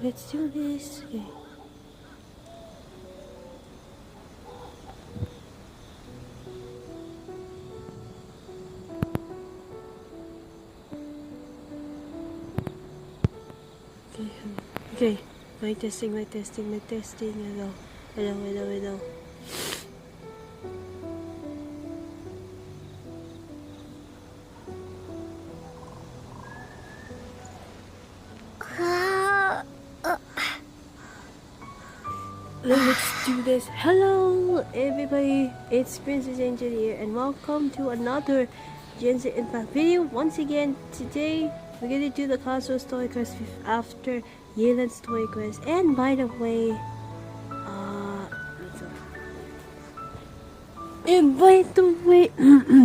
Okay, let's do this. Okay. Okay. My testing. Hello. Let's do this. Hello everybody, it's Princess Angel here and welcome to another Genshin Impact video. Once again, today we're gonna do the Kazuha story quest after Yelan's story quest. And by the way,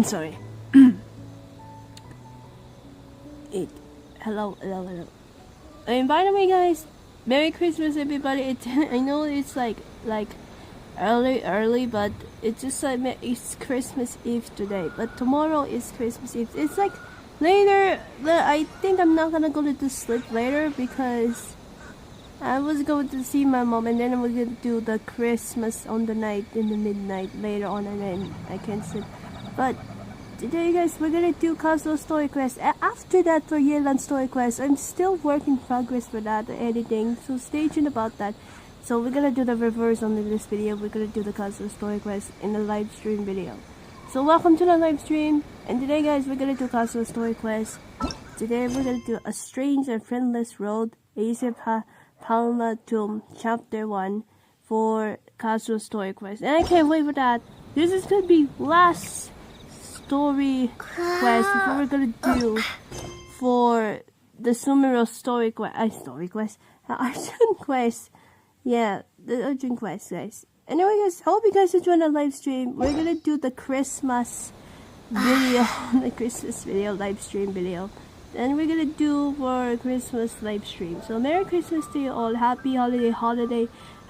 sorry. Hello. And by the way, guys, Merry Christmas, everybody. I know it's like early, but it's just like it's Christmas Eve today. But tomorrow is Christmas Eve. It's like later. I think I'm not gonna go to sleep later because I was going to see my mom, and then I was gonna do the Christmas on the night in the midnight later on, and then I can't sleep. But today, guys, we're gonna do Kazuha story quest. After that, for Yelan story quest, I'm still work in progress for that, the editing, so stay tuned about that. So we're gonna do the reverse on this video. We're gonna do the Kazuha story quest in the live stream video. So welcome to the live stream, and today, guys, we're gonna do Kazuha story quest. Today we're gonna do A Strange and Friendless Road, Palma Tomb, Chapter 1 for Kazuha story quest. And I can't wait for that. This is gonna be last story quest before we're gonna do for the Sumeru story quest, Archon Quest. Yeah, the Archon Quest, guys. Anyway, guys, hope you guys enjoy the live stream. We're gonna do the Christmas video, the Christmas video, live stream video. And we're gonna do for Christmas live stream. So Merry Christmas to you all. Happy holiday,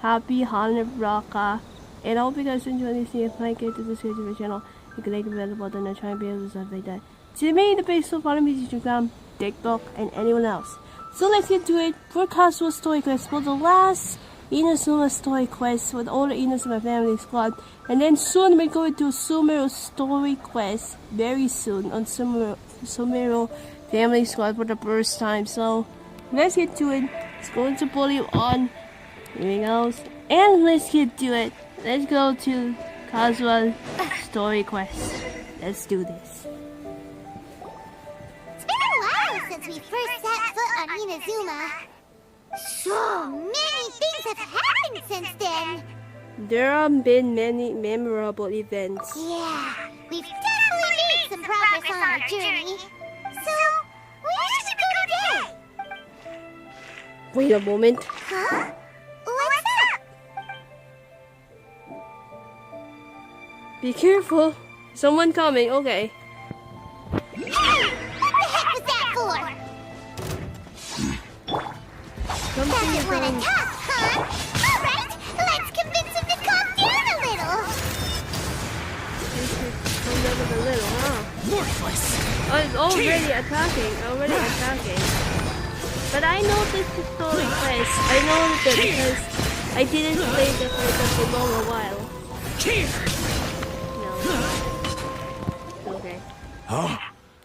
happy Hanukkah. And I hope you guys enjoy this video. If you like it, subscribe to my channel. You can like the bell button and try and be able to stuff like that. To me, the page, so follow me on Instagram, TikTok, and anyone else. So let's get to it for Kazuha story quest for the last Inazuma story quest with all the Inazuma Family Squad. And then soon we're going to Sumeru story quest very soon on Sumeru Family Squad for the first time. So let's get to it. It's going to pull you on. Here we go. And let's get to it. Let's go to Kazuha story quest. Let's do this. It's been a while since we first set foot on Inazuma. So many things have happened since then. There have been many memorable events. Yeah, we've definitely made some progress on our journey. So, where should we go today? Wait a moment. Huh? What's up? Be careful. Someone coming. Okay. Hey! What the heck was that for? Doesn't want to talk, huh? Alright, let's convince him to calm down a little. Calm down a little, huh? Worthless! Oh, it's already attacking. But I know this is story quest. I know that because I didn't play the quest for a while. Okay. Huh?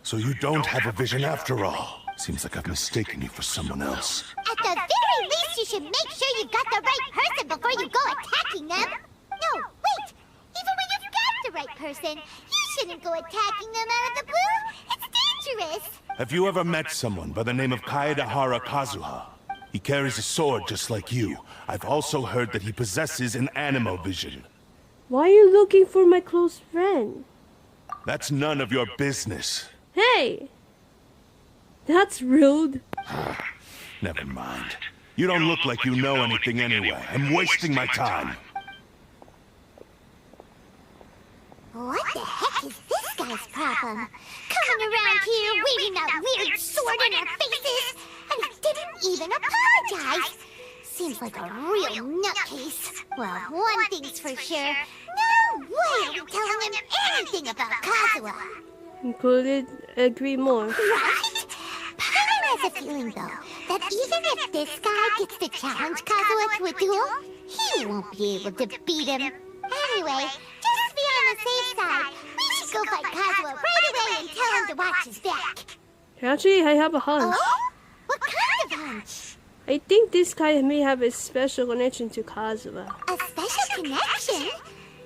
So you don't have a vision after all. Seems like I've mistaken you for someone else. At the very least, you should make sure you've got the right person before you go attacking them. No, wait! Even when you've got the right person, you shouldn't go attacking them out of the blue. It's dangerous. Have you ever met someone by the name of Kazuha? He carries a sword just like you. I've also heard that he possesses an animo vision. Why are you looking for my close friend? That's none of your business. Hey! That's rude. Never mind. You don't look like you know anything anyway. I'm wasting my time. What the heck is this guy's problem? Coming around here waving that weird sword in our faces, and he didn't even apologize. Seems like a real nutcase. Well, one thing's for sure. No way are we telling him anything about Kazuha. Couldn't agree more. Right? But has a feeling, though, that even if this guy gets to challenge Kazuha to a duel, he won't be able to beat him. Anyway, just to be on the safe side, we should go find Kazuha right away and tell him to watch his back. Actually, I have a hunch. Oh? What kind of hunch? I think this guy may have a special connection to Kazuha. A special connection?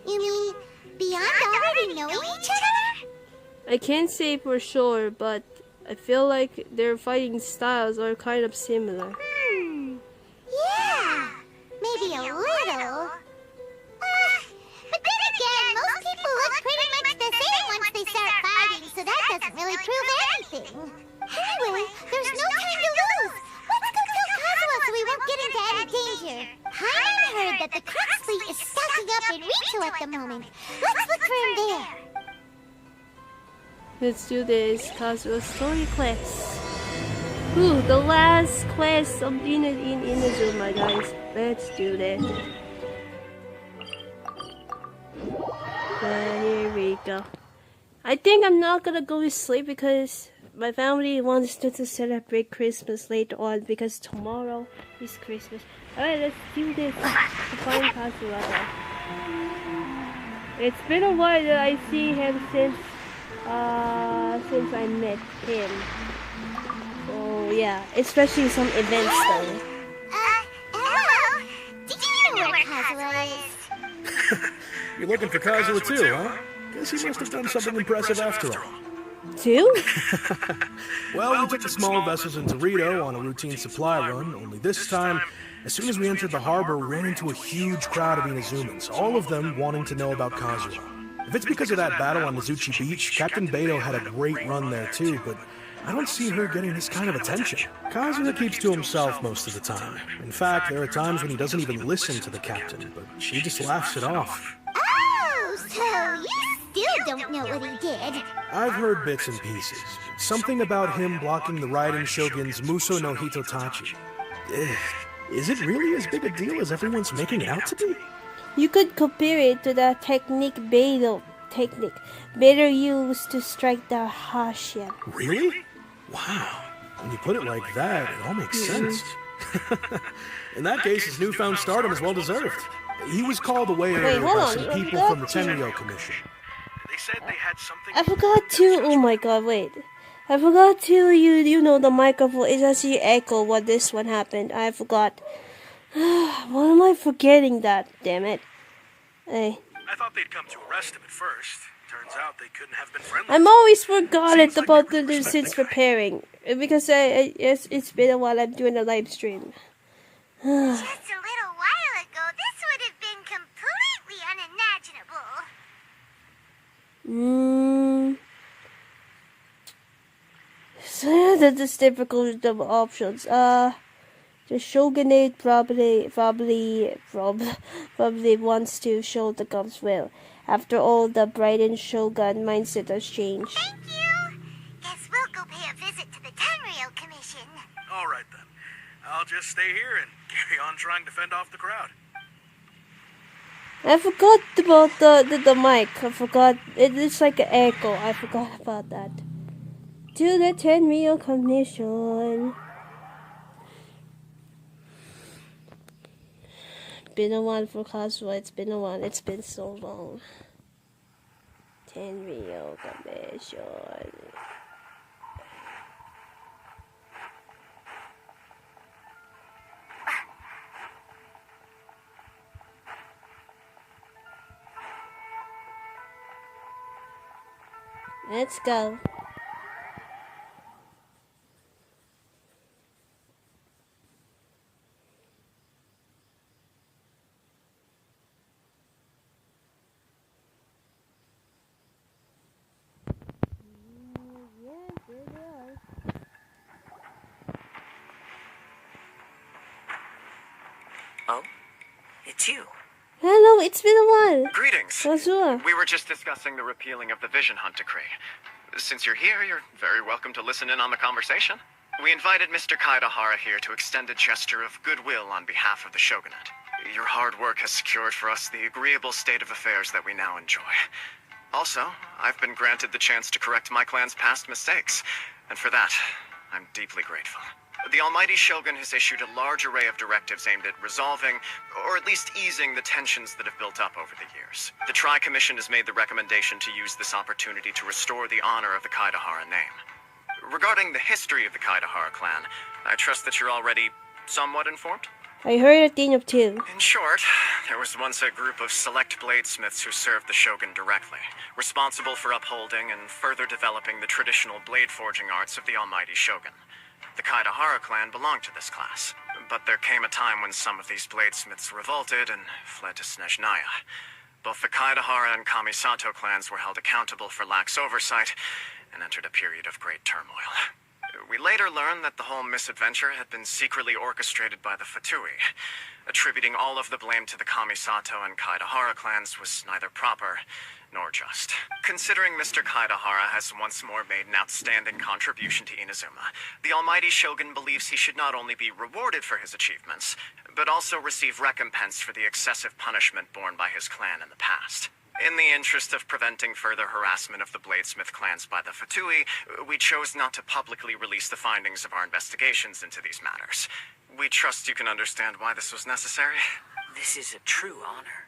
You mean beyond already knowing each other? I can't say for sure, but I feel like their fighting styles are kind of similar. Yeah, maybe a little. But then again, most people look pretty much the same once they start fighting, so that doesn't really prove anything. Anyway, there's no time to lose. Let's go tell Kazuha so we won't get into any danger. Paimon heard that the Crux fleet is stocking up in Richo at the moment. Let's look for him there. Let's do this Kazuha story quest. Ooh, the last quest of in Inazuma, guys. Let's do this. Here we go. I think I'm not gonna go to sleep because my family wants to celebrate Christmas later on because tomorrow is Christmas. Alright, let's do this to find Kazuha. It's been a while that I see him since I met him. So yeah, especially some events though. Hello? Did you know where Kazuha is? You're looking for Kazuha too, huh? Guess he must have done something impressive after all. Two? Well, we took the small vessels into Rito on a routine supply run, only this time, as soon as we entered the harbor, we ran into a huge crowd of Inazumans, all of them wanting to know about Kazuha. If it's because of that battle on Mizuchi Beach, Captain Beto had a great run there too, but I don't see her getting this kind of attention. Kazuha keeps to himself most of the time. In fact, there are times when he doesn't even listen to the captain, but she just laughs it off. Oh, so you still don't know what he did? I've heard bits and pieces. Something about him blocking the Raiden Shogun's Muso no Hitotachi. Is it really as big a deal as everyone's making it out to be? You could compare it to the technique Beto used to strike the Hashian. Really? Wow. When you put it like that, it all makes sense. In that case, his newfound stardom is well deserved. He was called away earlier by some people from the Tenryo Commission. They said they had something. I forgot to. Oh my god! Wait, I forgot to. You know the microphone is actually echo what this one happened. I forgot. Why am I forgetting that? Damn it! Hey. I thought they'd come to arrest him at first. Turns out they couldn't have been friendly. I'm always forgotten about the since preparing because it's been a while. I'm doing a live stream. Just a little while ago, this would have been completely unimaginable. So that's difficult the options. The shogunate probably wants to show the Gums will. After all, the Raiden Shogun mindset has changed. Thank you. Guess we'll go pay a visit to the Tenryo Commission. All right then. I'll just stay here and carry on trying to fend off the crowd. I forgot about the mic. I forgot. It's like an echo. I forgot about that. To the Tenryo Commission. Been a while for Kazuha. It's been a while. It's been so long. Tenryo Commission. Let's go. Oh? It's you. Hello, it's been a while. Greetings. Kazuha. We were just discussing the repealing of the Vision Hunt Decree. Since you're here, you're very welcome to listen in on the conversation. We invited Mr. Kaidahara here to extend a gesture of goodwill on behalf of the Shogunate. Your hard work has secured for us the agreeable state of affairs that we now enjoy. Also, I've been granted the chance to correct my clan's past mistakes, and for that, I'm deeply grateful. The Almighty Shogun has issued a large array of directives aimed at resolving, or at least easing, the tensions that have built up over the years. The Tri-Commission has made the recommendation to use this opportunity to restore the honor of the Kaidahara name. Regarding the history of the Kaidahara clan, I trust that you're already somewhat informed? I heard a thing of two. In short, there was once a group of select bladesmiths who served the Shogun directly, responsible for upholding and further developing the traditional blade forging arts of the Almighty Shogun. The Kaidahara clan belonged to this class, but there came a time when some of these bladesmiths revolted and fled to Snezhnaya. Both the Kaidahara and Kamisato clans were held accountable for lax oversight and entered a period of great turmoil. We later learned that the whole misadventure had been secretly orchestrated by the Fatui. Attributing all of the blame to the Kamisato and Kaidahara clans was neither proper nor just. Considering Mr. Kaidahara has once more made an outstanding contribution to Inazuma, the Almighty Shogun believes he should not only be rewarded for his achievements, but also receive recompense for the excessive punishment borne by his clan in the past. In the interest of preventing further harassment of the Bladesmith clans by the Fatui, we chose not to publicly release the findings of our investigations into these matters. We trust you can understand why this was necessary. This is a true honor.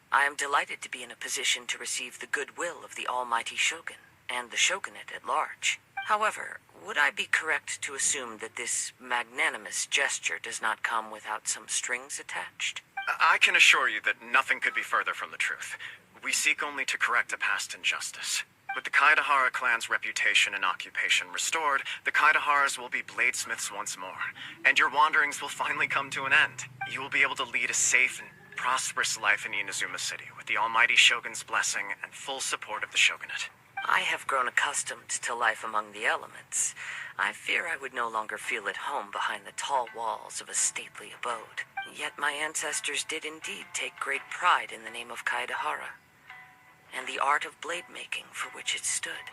I am delighted to be in a position to receive the goodwill of the Almighty Shogun and the Shogunate at large. However, would I be correct to assume that this magnanimous gesture does not come without some strings attached? I can assure you that nothing could be further from the truth. We seek only to correct a past injustice. With the Kaidahara clan's reputation and occupation restored, the Kaidaharas will be bladesmiths once more, and your wanderings will finally come to an end. You will be able to lead a safe and prosperous life in Inazuma City, with the Almighty Shogun's blessing and full support of the Shogunate. I have grown accustomed to life among the elements. I fear I would no longer feel at home behind the tall walls of a stately abode. Yet my ancestors did indeed take great pride in the name of Kaidahara, and the art of blade making for which it stood.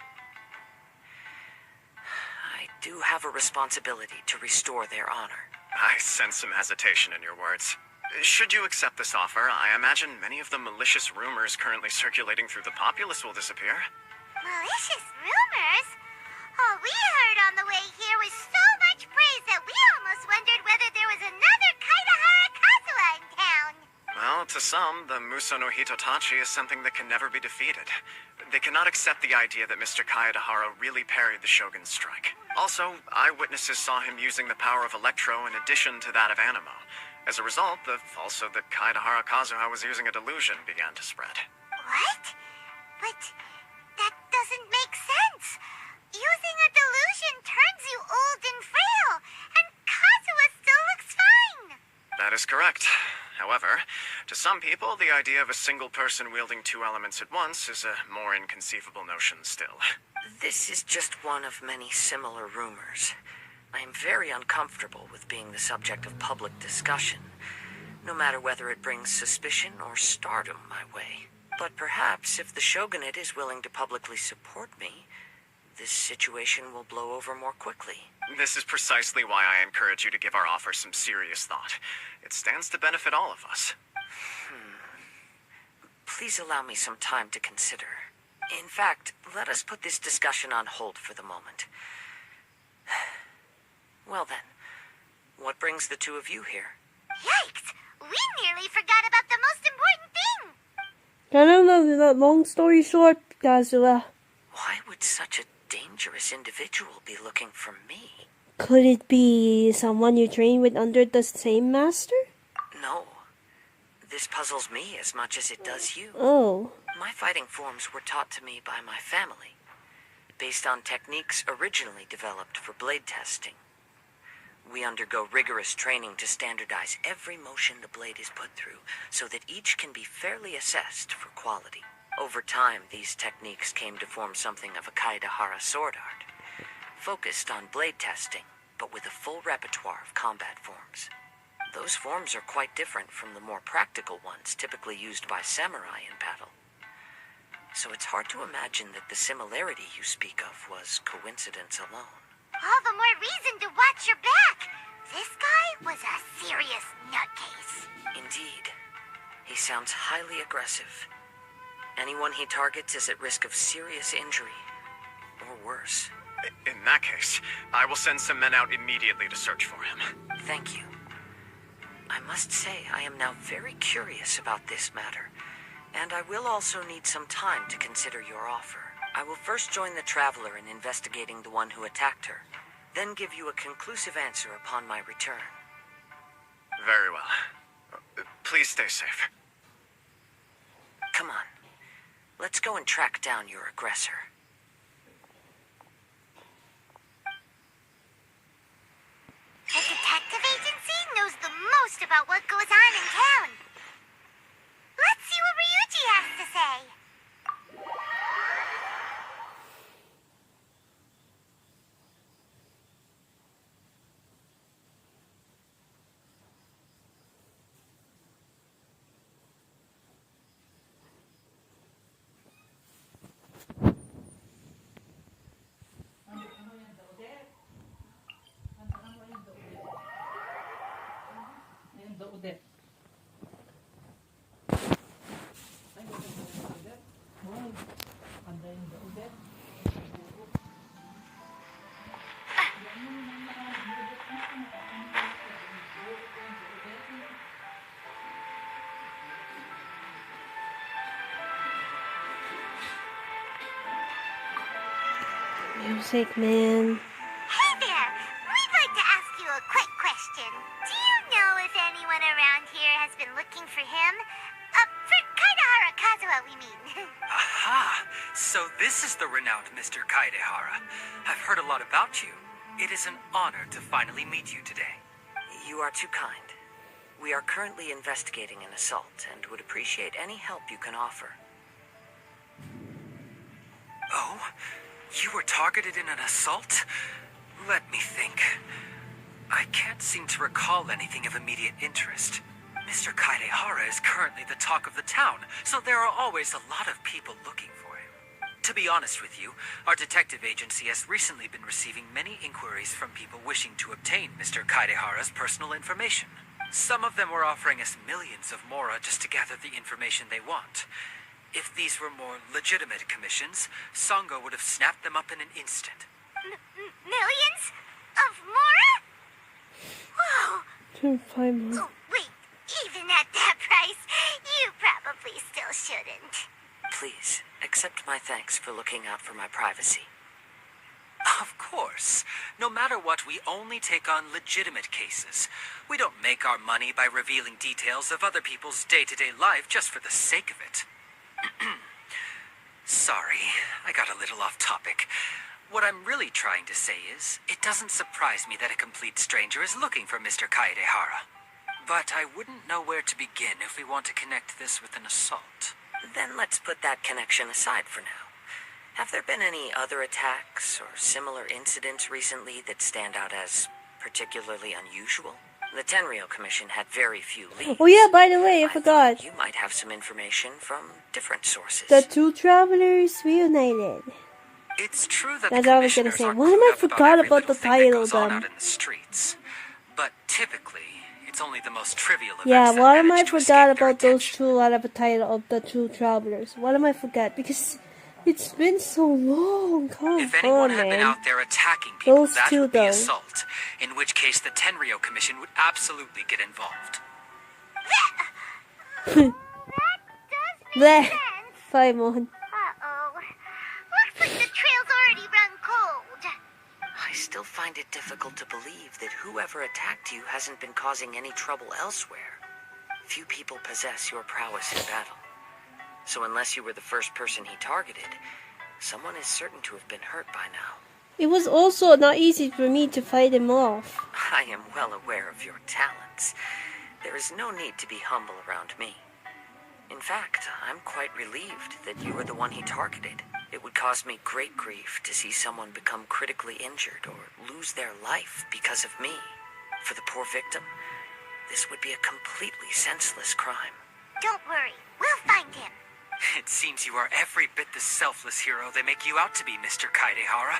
I do have a responsibility to restore their honor. I sense some hesitation in your words. Should you accept this offer, I imagine many of the malicious rumors currently circulating through the populace will disappear. Malicious rumors? All we heard on the way here was so much praise that we almost wondered whether there was another Kaidahara Kazuha in town. Well, to some, the Muso no Hitotachi is something that can never be defeated. They cannot accept the idea that Mr. Kaidahara really parried the Shogun's strike. Also, eyewitnesses saw him using the power of Electro in addition to that of Animo. As a result, the falsehood that Kaidahara Kazuha was using a delusion began to spread. What? But that doesn't make sense. Using a delusion turns you old and frail, and Kazuha still looks fine. That is correct. However, to some people, the idea of a single person wielding two elements at once is a more inconceivable notion still. This is just one of many similar rumors. I am very uncomfortable with being the subject of public discussion, no matter whether it brings suspicion or stardom my way. But perhaps if the Shogunate is willing to publicly support me, this situation will blow over more quickly. This is precisely why I encourage you to give our offer some serious thought. It stands to benefit all of us. Please allow me some time to consider. In fact, let us put this discussion on hold for the moment. Well then, what brings the two of you here? Yikes! We nearly forgot about the most important thing! I don't know, long story short, Kazuha. Why would such a dangerous individual be looking for me? Could it be someone you train with under the same master? No. This puzzles me as much as it does you. Oh. My fighting forms were taught to me by my family, based on techniques originally developed for blade testing. We undergo rigorous training to standardize every motion the blade is put through, so that each can be fairly assessed for quality. Over time, these techniques came to form something of a Kaidahara sword art, focused on blade testing, but with a full repertoire of combat forms. Those forms are quite different from the more practical ones typically used by samurai in battle. So it's hard to imagine that the similarity you speak of was coincidence alone. All the more reason to watch your back. This guy was a serious nutcase. Indeed. He sounds highly aggressive. Anyone he targets is at risk of serious injury, or worse. In that case, I will send some men out immediately to search for him. Thank you. I must say, I am now very curious about this matter, and I will also need some time to consider your offer. I will first join the Traveler in investigating the one who attacked her, then give you a conclusive answer upon my return. Very well. Please stay safe. Come on. Let's go and track down your aggressor. The detective agency knows the most about what goes on in town. Let's see what Ryuji has to say. Music, man. Hey there! We'd like to ask you a quick question. Do you know if anyone around here has been looking for him? For Kaidahara Kazuha, we mean. Aha! So this is the renowned Mr. Kaidehara. I've heard a lot about you. It is an honor to finally meet you today. You are too kind. We are currently investigating an assault and would appreciate any help you can offer. Oh? You were targeted in an assault? Let me think. I can't seem to recall anything of immediate interest. Mr. Kaidehara is currently the talk of the town, so there are always a lot of people looking for him. To be honest with you, our detective agency has recently been receiving many inquiries from people wishing to obtain Mr. Kaidehara's personal information. Some of them were offering us millions of mora just to gather the information they want. If these were more legitimate commissions, Sango would have snapped them up in an instant. Millions? Of mora? Whoa! 205 more. Oh, wait, even at that price, you probably still shouldn't. Please, accept my thanks for looking out for my privacy. Of course. No matter what, we only take on legitimate cases. We don't make our money by revealing details of other people's day-to-day life just for the sake of it. Sorry, I got a little off topic. What I'm really trying to say is, it doesn't surprise me that a complete stranger is looking for Mr. Kaedehara. But I wouldn't know where to begin if we want to connect this with an assault. Then let's put that connection aside for now. Have there been any other attacks or similar incidents recently that stand out as particularly unusual? The Tenryou Commission had very few leads. Oh yeah, by the way, I forgot. thought you might have some information from different sources. The two travelers reunited. It's true that That's the what I was gonna commissioners say. aren't What am clued I up forgot every about little the thing that title goes on then? out in the streets. But typically, it's only the most trivial events Yeah, that what am I manage to forgot escape their about those attention. two out of the title of the two travelers? What am I forgot? Because it's been so long. Come If anyone on, had been man. out there attacking people, Those that two, would be though. assault, in which case the Tenryou Commission would absolutely get involved. That does make Bleh. sense. Paimon. Uh-oh. Looks like the trail's already run cold. I still find it difficult to believe that whoever attacked you hasn't been causing any trouble elsewhere. Few people possess your prowess in battle. So unless you were the first person he targeted, someone is certain to have been hurt by now. It was also not easy for me to fight him off. I am well aware of your talents. There is no need to be humble around me. In fact, I'm quite relieved that you were the one he targeted. It would cause me great grief to see someone become critically injured or lose their life because of me. For the poor victim, this would be a completely senseless crime. Don't worry, we'll find him. It seems you are every bit the selfless hero they make you out to be, Mr. Kaedehara.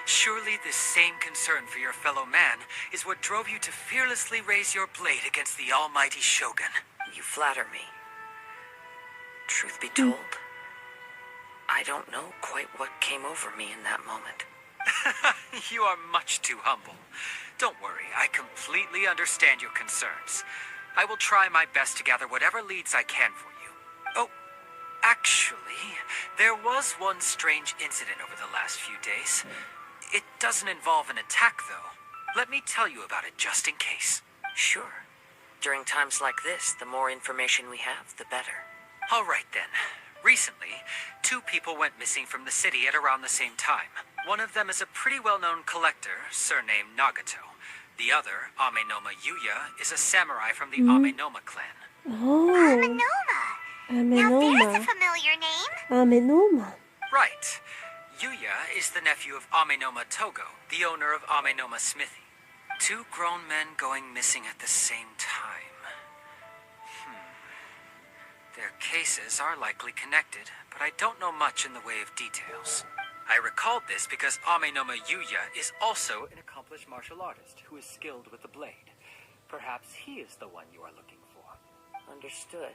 Surely this same concern for your fellow man is what drove you to fearlessly raise your blade against the almighty Shogun. You flatter me. Truth be told, I don't know quite what came over me in that moment. You are much too humble. Don't worry, I completely understand your concerns. I will try my best to gather whatever leads I can for you. Oh, actually, there was one strange incident over the last few days. It doesn't involve an attack, though. Let me tell you about it just in case. Sure. During times like this, the more information we have, the better. All right, then. Recently, 2 people went missing from the city at around the same time. One of them is a pretty well-known collector, surnamed Nagato. The other, Amenoma Yuya, is a samurai from the Amenoma clan. Oh. Amenoma. Now there's a familiar name. Amenoma. Right. Yuya is the nephew of Amenoma Togo, the owner of Amenoma Smithy. 2 grown men going missing at the same time. Their cases are likely connected, but I don't know much in the way of details. I recalled this because Amenoma Yuya is also an accomplished martial artist who is skilled with the blade. Perhaps he is the one you are looking for. Understood.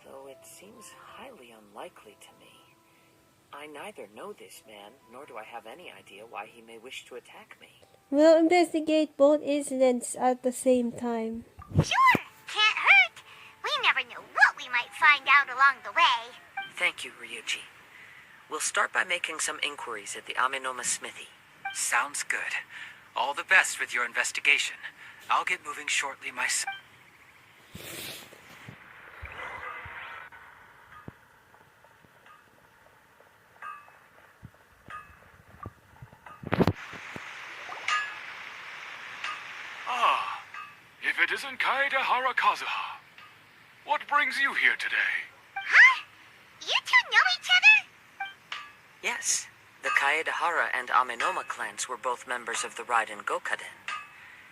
Though it seems highly unlikely to me. I neither know this man, nor do I have any idea why he may wish to attack me. We'll investigate both incidents at the same time. Sure, can't hurt. We never know what we might find out along the way. Thank you, Ryuji. We'll start by making some inquiries at the Amenoma Smithy. Sounds good. All the best with your investigation. I'll get moving shortly myself. Ah, if it isn't Kazuha Kazuha. What brings you here today? Huh? You 2 know each other? Yes, the Kaedahara and Amenoma clans were both members of the Raiden Gokaden.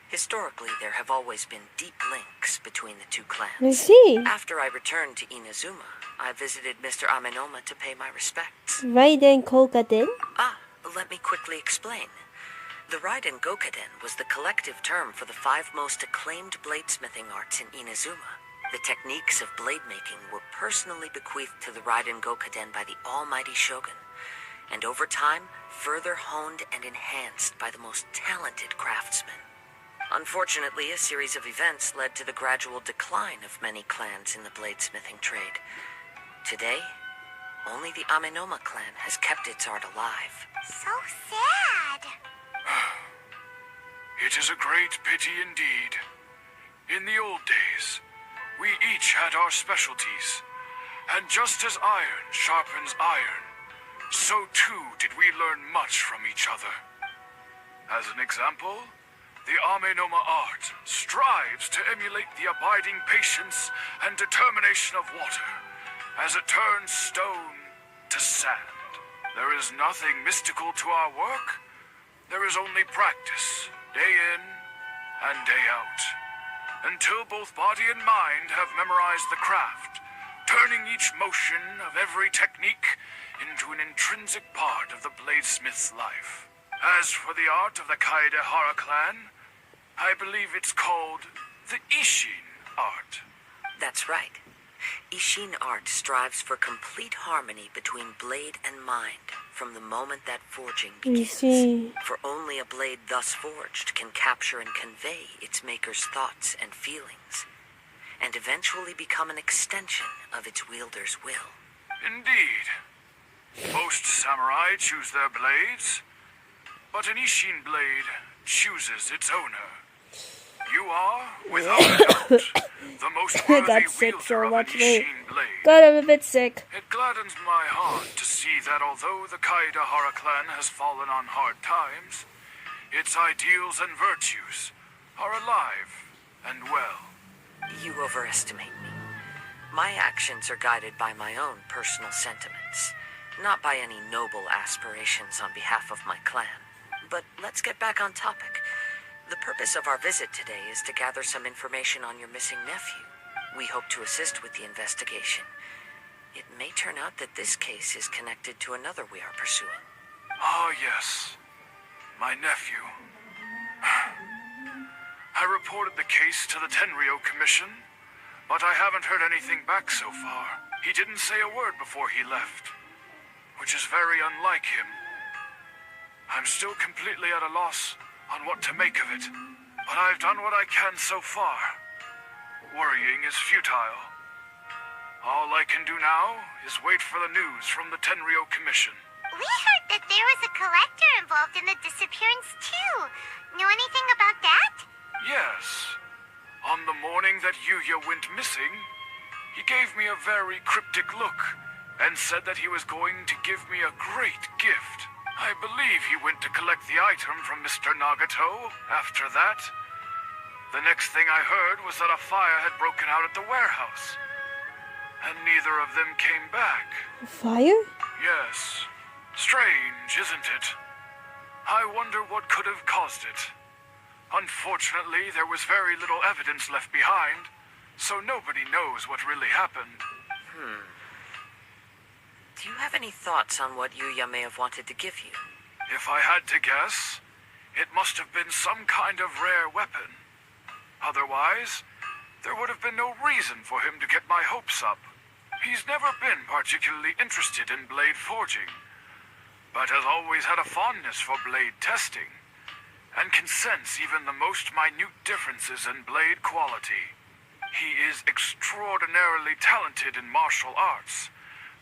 Historically, there have always been deep links between the 2 clans. I see. After I returned to Inazuma, I visited Mr. Amenoma to pay my respects. Raiden Kokaden? Let me quickly explain. The Raiden Gokaden was the collective term for the 5 most acclaimed bladesmithing arts in Inazuma. The techniques of blade making were personally bequeathed to the Raiden Gokaden by the almighty Shogun, and over time, further honed and enhanced by the most talented craftsmen. Unfortunately, a series of events led to the gradual decline of many clans in the bladesmithing trade. Today, only the Amenoma clan has kept its art alive. So sad. It is a great pity indeed. In the old days, we each had our specialties, and just as iron sharpens iron, so too did we learn much from each other. As an example, the Amenoma art strives to emulate the abiding patience and determination of water as it turns stone to sand. There is nothing mystical to our work. There is only practice, day in and day out, until both body and mind have memorized the craft, turning each motion of every technique into an intrinsic part of the bladesmith's life. As for the art of the Kaedahara clan, I believe it's called the Ishin art. That's right. Ishin art strives for complete harmony between blade and mind from the moment that forging begins. For only a blade thus forged can capture and convey its maker's thoughts and feelings, and eventually become an extension of its wielder's will. Indeed. Most samurai choose their blades, but an Ishin blade chooses its owner. You are, without a doubt, the most I worthy got sick wielder so of much, an mate. Ishin blade. God, I'm a bit sick. It gladdens my heart to see that although the Kaedahara clan has fallen on hard times, its ideals and virtues are alive and well. You overestimate me. My actions are guided by my own personal sentiments, not by any noble aspirations on behalf of my clan. But let's get back on topic. The purpose of our visit today is to gather some information on your missing nephew. We hope to assist with the investigation. It may turn out that this case is connected to another we are pursuing. Ah, yes. My nephew. I reported the case to the Tenryo Commission, but I haven't heard anything back so far. He didn't say a word before he left, which is very unlike him. I'm still completely at a loss on what to make of it, but I've done what I can so far. Worrying is futile. All I can do now is wait for the news from the Tenryo Commission. We heard that there was a collector involved in the disappearance too. Know anything about that? Yes. On the morning that Yuya went missing, he gave me a very cryptic look and said that he was going to give me a great gift. I believe he went to collect the item from Mr. Nagato after that. The next thing I heard was that a fire had broken out at the warehouse. And neither of them came back. Fire? Yes. Strange, isn't it? I wonder what could have caused it. Unfortunately, there was very little evidence left behind, so nobody knows what really happened. Do you have any thoughts on what Yuya may have wanted to give you? If I had to guess, it must have been some kind of rare weapon. Otherwise, there would have been no reason for him to get my hopes up. He's never been particularly interested in blade forging, but has always had a fondness for blade testing, and can sense even the most minute differences in blade quality. He is extraordinarily talented in martial arts,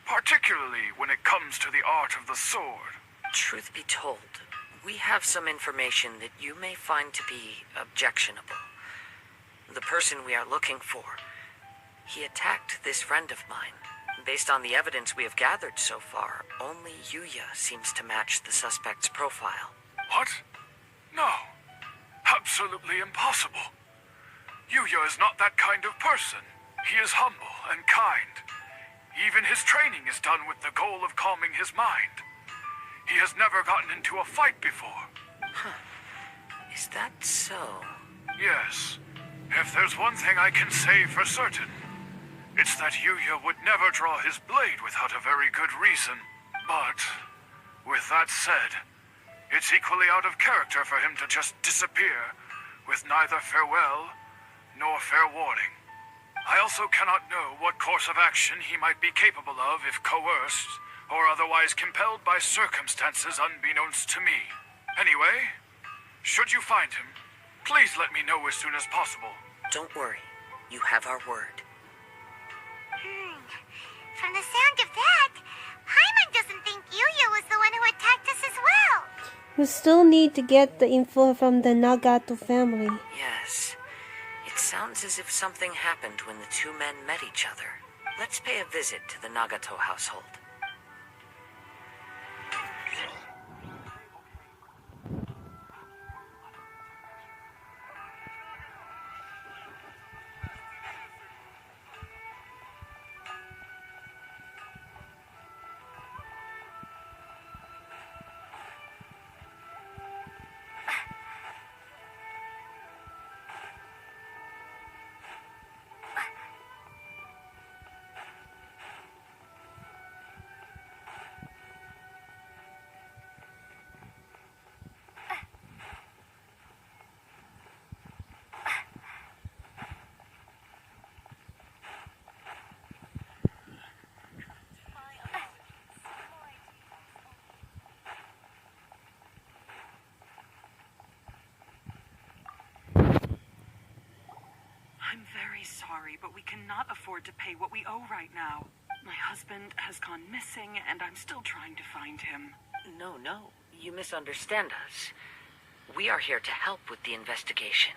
particularly when it comes to the art of the sword. Truth be told, we have some information that you may find to be objectionable. The person we are looking for, he attacked this friend of mine. Based on the evidence we have gathered so far, only Yuya seems to match the suspect's profile. What? No. Absolutely impossible. Yuya is not that kind of person. He is humble and kind. Even his training is done with the goal of calming his mind. He has never gotten into a fight before. Is that so? Yes. If there's one thing I can say for certain, it's that Yuya would never draw his blade without a very good reason. But, with that said, it's equally out of character for him to just disappear with neither farewell nor fair warning. I also cannot know what course of action he might be capable of if coerced or otherwise compelled by circumstances unbeknownst to me. Anyway, should you find him, please let me know as soon as possible. Don't worry. You have our word. From the sound of that, Paimon doesn't think Yuya was the one who attacked us as well. We still need to get the info from the Nagato family. Yes. It sounds as if something happened when the two men met each other. Let's pay a visit to the Nagato household. I'm very sorry, but we cannot afford to pay what we owe right now. My husband has gone missing, and I'm still trying to find him. No. You misunderstand us. We are here to help with the investigation.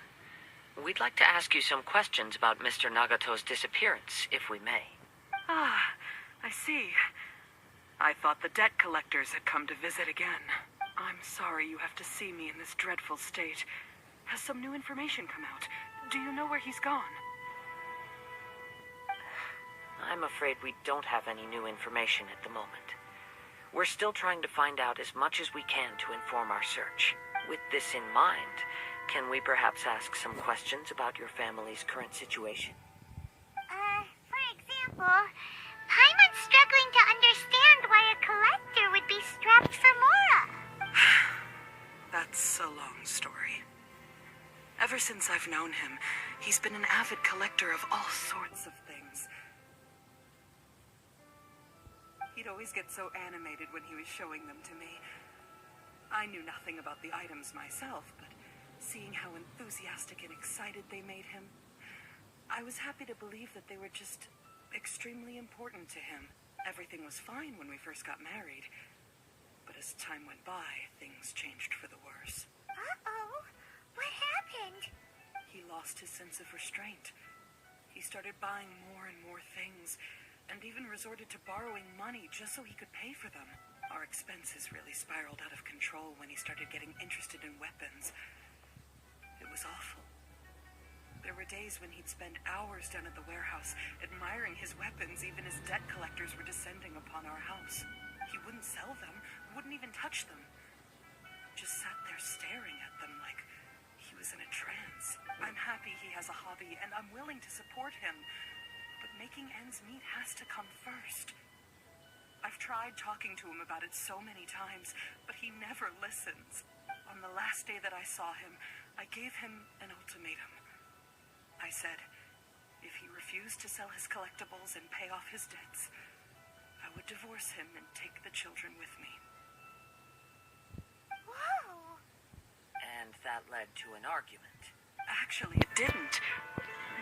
We'd like to ask you some questions about Mr. Nagato's disappearance, if we may. Ah, I see. I thought the debt collectors had come to visit again. I'm sorry you have to see me in this dreadful state. Has some new information come out? Do you know where he's gone? I'm afraid we don't have any new information at the moment. We're still trying to find out as much as we can to inform our search. With this in mind, can we perhaps ask some questions about your family's current situation? For example, Paimon's struggling to understand why a collector would be strapped for Mora. That's a long story. Ever since I've known him, he's been an avid collector of all sorts of things. He'd always get so animated when he was showing them to me. I knew nothing about the items myself, but seeing how enthusiastic and excited they made him, I was happy to believe that they were just extremely important to him. Everything was fine when we first got married, but as time went by, things changed for the worse. Uh-oh. What happened? He lost his sense of restraint. He started buying more and more things, and even resorted to borrowing money just so he could pay for them. Our expenses really spiraled out of control when he started getting interested in weapons. It was awful. There were days when he'd spend hours down at the warehouse, admiring his weapons even as debt collectors were descending upon our house. He wouldn't sell them, wouldn't even touch them. Just sat there staring at them like he was in a trance. I'm happy he has a hobby, and I'm willing to support him. But making ends meet has to come first. I've tried talking to him about it so many times, but he never listens. On the last day that I saw him, I gave him an ultimatum. I said, if he refused to sell his collectibles and pay off his debts, I would divorce him and take the children with me. Whoa. And that led to an argument. Actually, it didn't.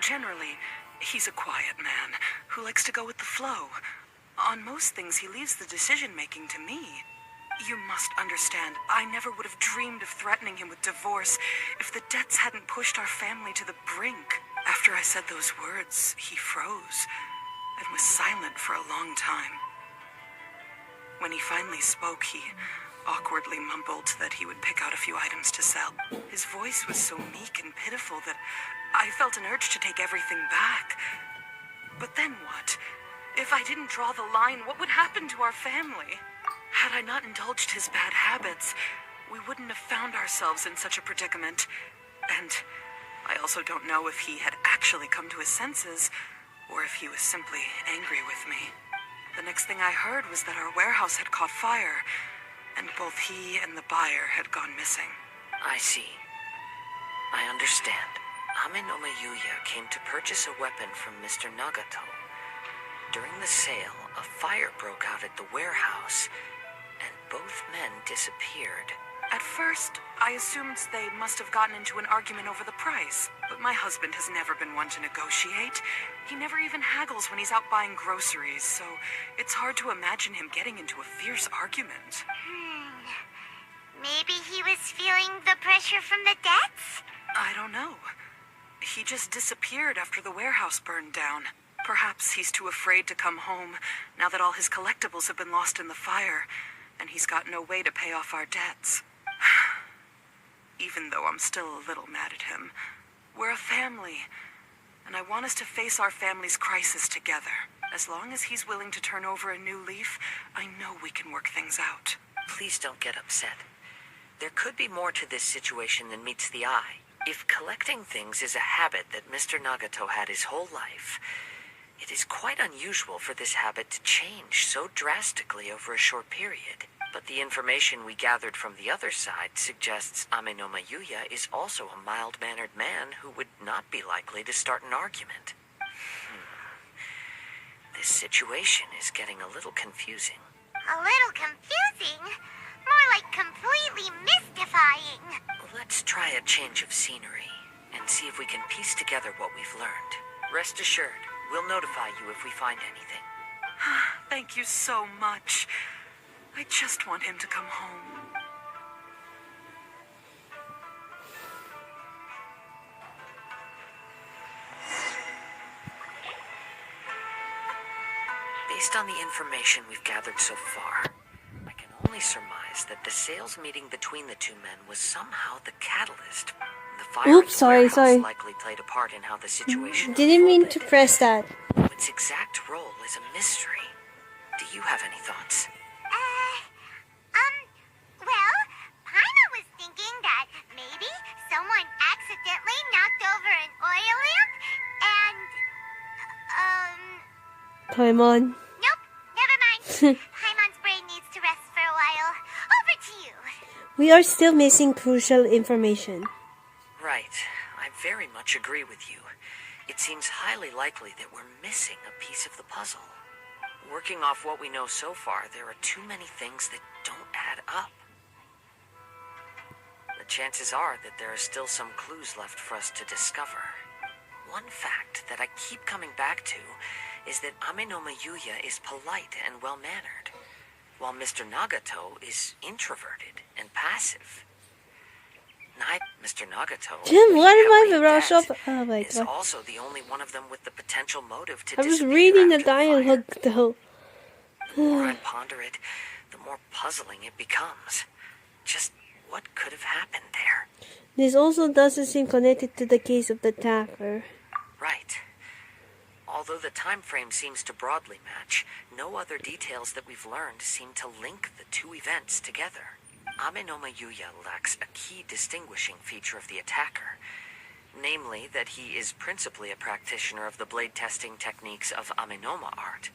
Generally, he's a quiet man who likes to go with the flow. On most things, he leaves the decision-making to me. You must understand, I never would have dreamed of threatening him with divorce if the debts hadn't pushed our family to the brink. After I said those words, he froze and was silent for a long time. When he finally spoke, he awkwardly mumbled that he would pick out a few items to sell. His voice was so meek and pitiful that I felt an urge to take everything back. But then what? If I didn't draw the line, what would happen to our family? Had I not indulged his bad habits, we wouldn't have found ourselves in such a predicament. And I also don't know if he had actually come to his senses, or if he was simply angry with me. The next thing I heard was that our warehouse had caught fire, and both he and the buyer had gone missing. I see. I understand. Ame no Mayuya came to purchase a weapon from Mr. Nagato. During the sale, a fire broke out at the warehouse, and both men disappeared. At first, I assumed they must have gotten into an argument over the price, but my husband has never been one to negotiate. He never even haggles when he's out buying groceries, so it's hard to imagine him getting into a fierce argument. Maybe he was feeling the pressure from the debts? I don't know. He just disappeared after the warehouse burned down. Perhaps he's too afraid to come home now that all his collectibles have been lost in the fire, and he's got no way to pay off our debts. Even though I'm still a little mad at him, we're a family, and I want us to face our family's crisis together. As long as he's willing to turn over a new leaf, I know we can work things out. Please don't get upset. There could be more to this situation than meets the eye. If collecting things is a habit that Mr. Nagato had his whole life, it is quite unusual for this habit to change so drastically over a short period. But the information we gathered from the other side suggests Ame no Mayuya is also a mild-mannered man who would not be likely to start an argument. This situation is getting a little confusing. A little confusing? More like completely mystifying. Let's try a change of scenery and see if we can piece together what we've learned. Rest assured, we'll notify you if we find anything. Thank you so much. I just want him to come home. Based on the information we've gathered so far, I can only surmise that the sales meeting between the two men was somehow the catalyst. The fire Oops, at the warehouse sorry. likely played a part in how the situation Didn't mean to unfolded. press that. Its exact role is a mystery. Do you have any thoughts? Well, Paimon was thinking that maybe someone accidentally knocked over an oil lamp and, Paimon. nope, never mind. Paimon's brain needs to rest for a while. Over to you. We are still missing crucial information. Right. I very much agree with you. It seems highly likely that we're missing a piece of the puzzle. Working off what we know so far, there are too many things that don't add up. chances are that there are still some clues left for us to discover. One fact that I keep coming back to is that Amenoma Yuya is polite and well-mannered, while Mr. Nagato is introverted and passive. Mr. Nagato, Jim, what am I heavily rush in debt, up? Oh my is god. also the only one of them with the potential motive to I was disappear reading the after fire. dialogue though. The more I ponder it, the more puzzling it becomes. Just what could have happened there? This also doesn't seem connected to the case of the attacker. Right. Although the time frame seems to broadly match, no other details that we've learned seem to link the two events together. Amenoma Yuya lacks a key distinguishing feature of the attacker, namely that he is principally a practitioner of the blade testing techniques of Amenoma art,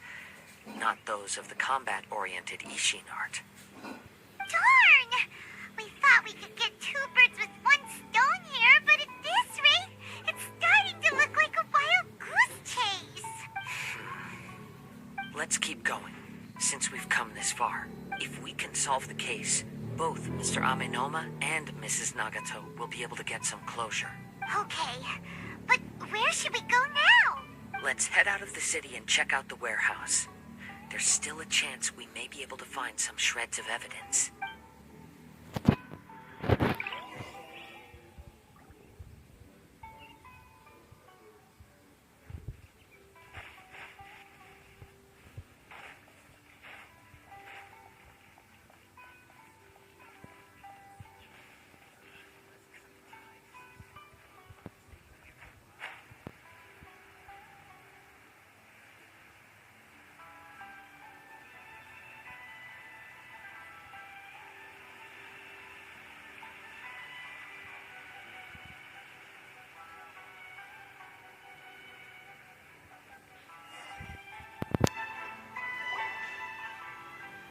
not those of the combat-oriented Ishin art. Darn! We thought we could get two birds with one stone here, but at this rate, it's starting to look like a wild goose chase. Let's keep going, since we've come this far. If we can solve the case, both Mr. Amenoma and Mrs. Nagato will be able to get some closure. Okay, but where should we go now? Let's head out of the city and check out the warehouse. There's still a chance we may be able to find some shreds of evidence.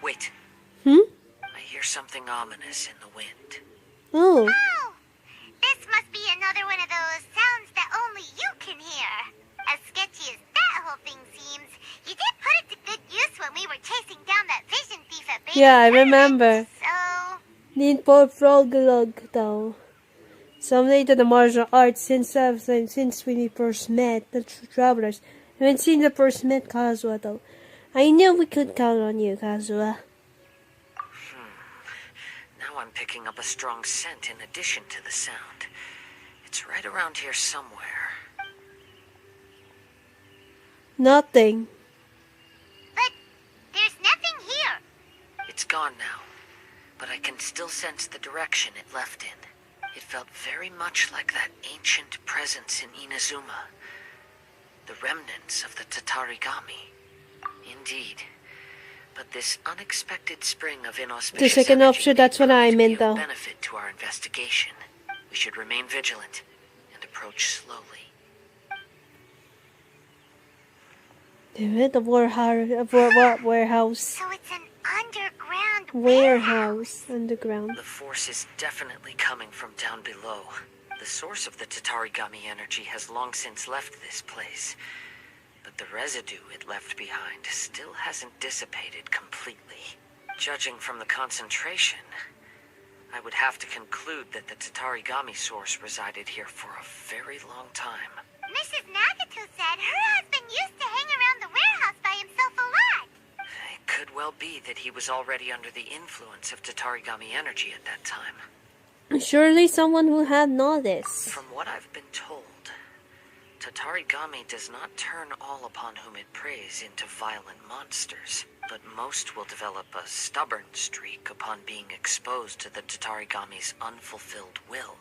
Wait. I hear something ominous in the wind. Oh. Oh! This must be another one of those sounds that only you can hear. As sketchy as that whole thing seems, you did put it to good use when we were chasing down that vision thief at Baby Yeah, I Tournament, remember. So... Need for Frogglug though. Someday to the martial arts since we first met the travelers. I haven't seen the first met Kazuha though. I knew we could count on you, Kazuha. Now I'm picking up a strong scent in addition to the sound. It's right around here somewhere. Nothing. But there's nothing here. It's gone now, but I can still sense the direction it left in. It felt very much like that ancient presence in Inazuma. The remnants of the Tatarigami. Indeed. But this unexpected spring of inauspicious The second energy option, that's what I meant though. benefit to our investigation. We should remain vigilant and approach slowly. The warehouse. So it's an underground Warehouse. Underground. The force is definitely coming from down below. The source of the Tatarigami energy has long since left this place. But the residue it left behind still hasn't dissipated completely. Judging from the concentration, I would have to conclude that the Tatarigami source resided here for a very long time. Mrs. Nagato said her husband used to hang around the warehouse by himself a lot. It could well be that he was already under the influence of Tatarigami energy at that time. Surely someone who had noticed. From what I've been told, Tatarigami does not turn all upon whom it preys into violent monsters, but most will develop a stubborn streak upon being exposed to the Tatarigami's unfulfilled will.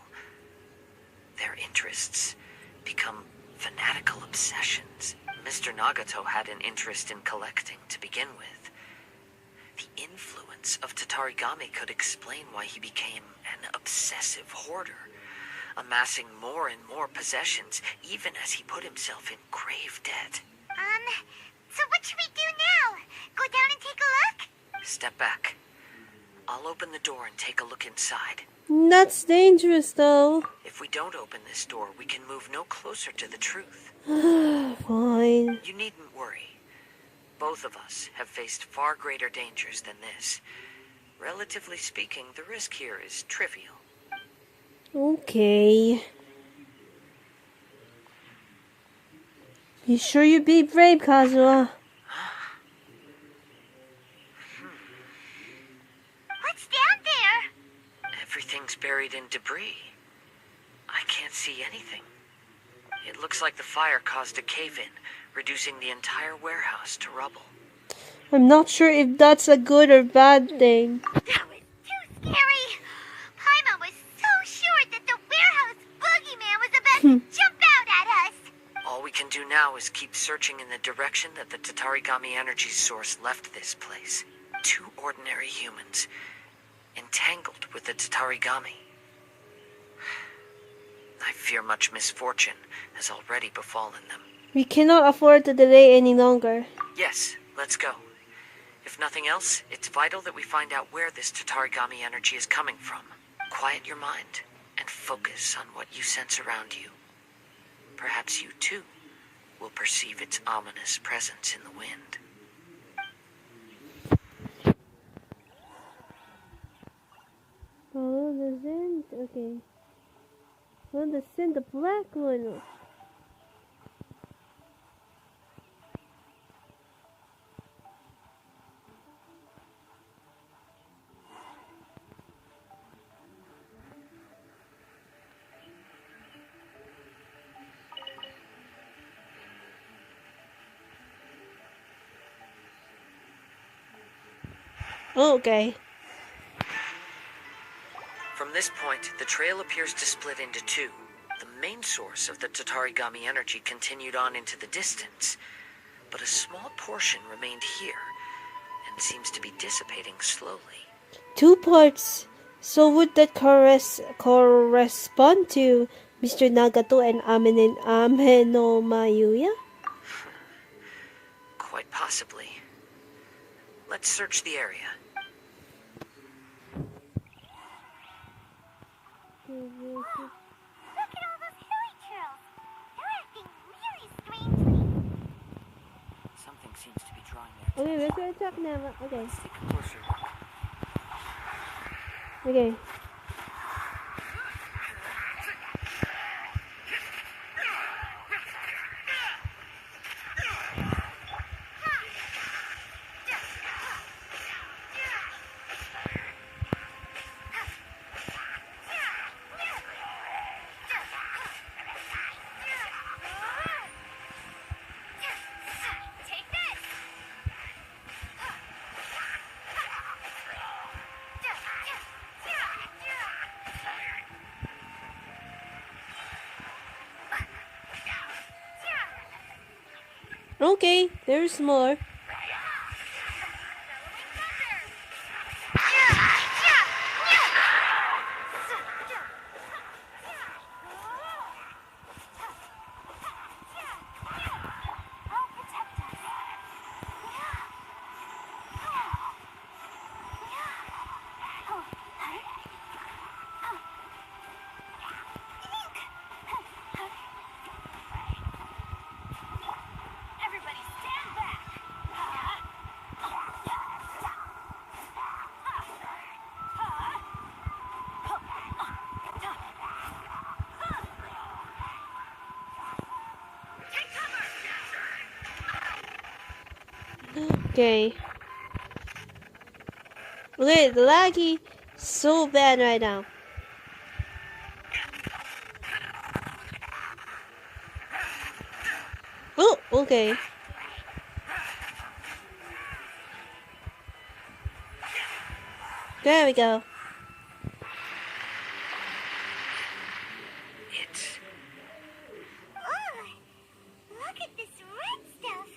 Their interests become fanatical obsessions. Mr. Nagato had an interest in collecting to begin with. The influence of Tatarigami could explain why he became an obsessive hoarder, amassing more and more possessions, even as he put himself in grave debt. So what should we do now? Go down and take a look? Step back. I'll open the door and take a look inside. That's dangerous though. If we don't open this door, we can move no closer to the truth. Fine. You needn't worry. Both of us have faced far greater dangers than this. Relatively speaking, the risk here is trivial. Okay. You sure you be brave, Kazuha? What's down there? Everything's buried in debris. I can't see anything. It looks like the fire caused a cave-in, reducing the entire warehouse to rubble. I'm not sure if that's a good or bad thing. That was too scary. Paimon was so sure that the warehouse boogeyman was about to jump out at us. All we can do now is keep searching in the direction that the Tatarigami energy source left this place. 2 ordinary humans, entangled with the Tatarigami. I fear much misfortune has already befallen them. We cannot afford to delay any longer. Yes, let's go. If nothing else, it's vital that we find out where this Tatarigami energy is coming from. Quiet your mind and focus on what you sense around you. Perhaps you, too, will perceive its ominous presence in the wind. Follow the scent. Okay. Follow the scent, the black one. Okay. From this point, the trail appears to split into 2. The main source of the Tatarigami energy continued on into the distance, but a small portion remained here, and seems to be dissipating slowly. 2 parts. So would that correspond to Mr. Nagato and Amenomayuya? Quite possibly. Let's search the area. Look at all those hilly trails. They're acting really strangely. Something seems to be drawing their Okay, we're gonna talk now. Okay. Let's take a closer look. Okay. Take this. Okay, there's more. Everybody stand back. Okay. Okay, the laggy so bad right now. Oh, okay. There we go. It's Oh, look at this red stuff.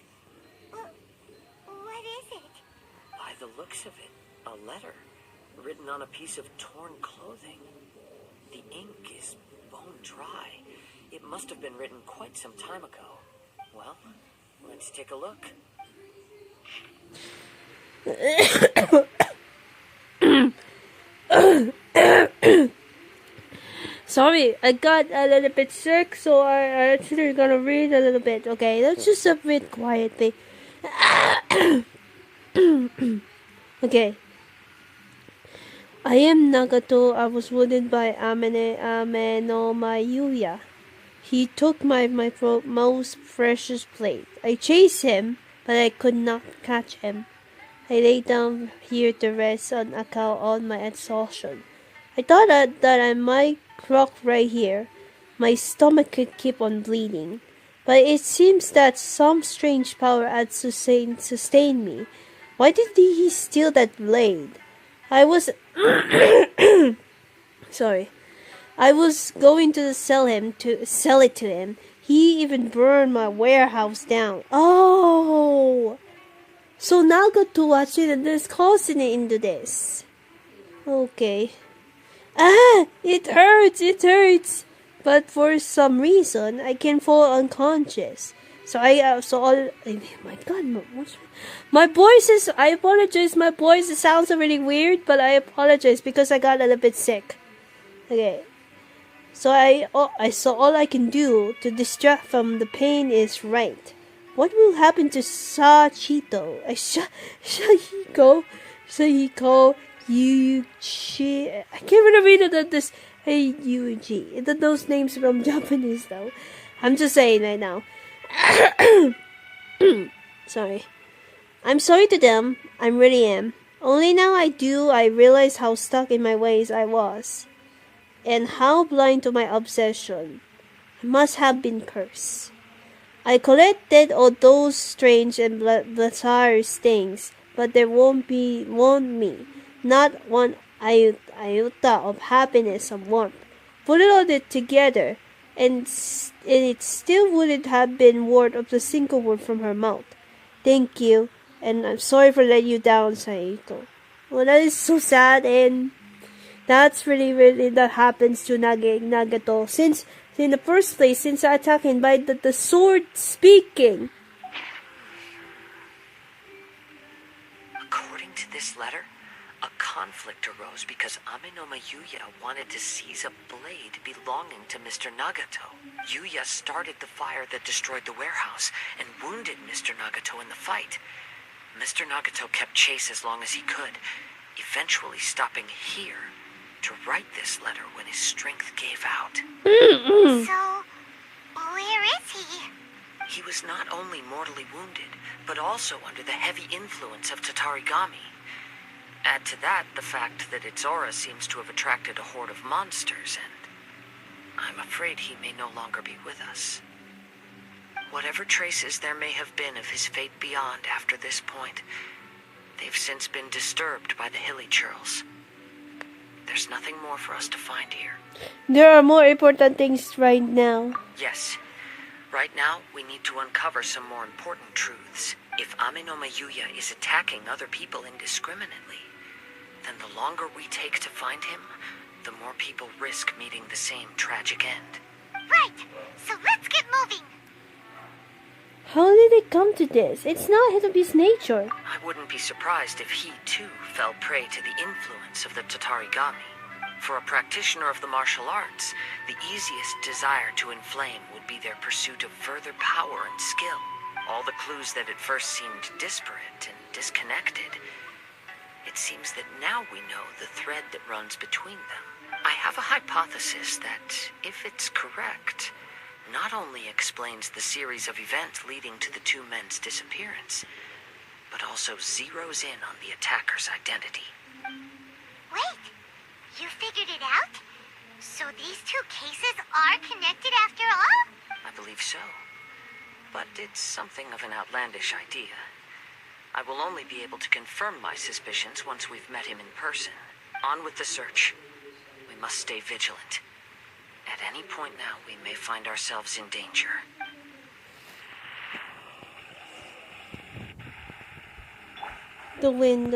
What is it? by the looks of it, a letter written on a piece of torn clothing. The ink is bone dry. It must have been written quite some time ago. Well, let's take a look. Sorry, I got a little bit sick, so I actually gonna read a little bit. Okay, let's just read quietly. Okay. I am Nagato. I was wounded by Amenomayuya. He took my most precious blade. I chased him, but I could not catch him. I lay down here to rest on account of my exhaustion. I thought that I might croak right here. My stomach could keep on bleeding. But it seems that some strange power had sustained me. Why did he steal that blade? I was sorry. I was going to sell it to him. He even burned my warehouse down. Oh, so Nagato actually is causing it into this. Okay. Ah, it hurts. But for some reason, I can fall unconscious. So oh my God, my voice is. I apologize. My voice sounds really weird, but I apologize because I got a little bit sick. Okay. So all I can do to distract from the pain is write. What will happen to Sachito? Sahiko, Yuji. I can't really read it. This Yuji. Those names from Japanese though. I'm just saying right now. Sorry. I'm sorry to them. I really am. Only now I realize how stuck in my ways I was. And how blind to my obsession. I must have been cursed. I collected all those strange and bizarre things, but there won't me. Not one iota of happiness and warmth. Put it all together, and it still wouldn't have been worth of the single word from her mouth. Thank you, and I'm sorry for letting you down, Saito. Well, that is so sad, and that's really that happens to Nagato. Since in the first place, since attacking by the sword speaking. According to this letter, a conflict arose because Amenoma Yuya wanted to seize a blade belonging to Mr. Nagato. Yuya started the fire that destroyed the warehouse and wounded Mr. Nagato in the fight. Mr. Nagato kept chase as long as he could, eventually stopping here to write this letter when his strength gave out. So, where is he? He was not only mortally wounded, but also under the heavy influence of Tatarigami. Add to that the fact that its aura seems to have attracted a horde of monsters, and I'm afraid he may no longer be with us. Whatever traces there may have been of his fate beyond after this point, they've since been disturbed by the hilly churls. There's nothing more for us to find here. There are more important things right now. Yes. Right now, we need to uncover some more important truths. If Amenoma Yuya is attacking other people indiscriminately, then the longer we take to find him, the more people risk meeting the same tragic end. Right. So let's get moving. How did it come to this? It's not Hitobi's nature. I wouldn't be surprised if he, too, fell prey to the influence of the Tatarigami. For a practitioner of the martial arts, the easiest desire to inflame would be their pursuit of further power and skill. All the clues that at first seemed disparate and disconnected, it seems that now we know the thread that runs between them. I have a hypothesis that, if it's correct, not only explains the series of events leading to the two men's disappearance, but also zeroes in on the attacker's identity. Wait, you figured it out? So these two cases are connected after all? I believe so. But it's something of an outlandish idea. I will only be able to confirm my suspicions once we've met him in person. On with the search. We must stay vigilant. At any point now, we may find ourselves in danger. The wind.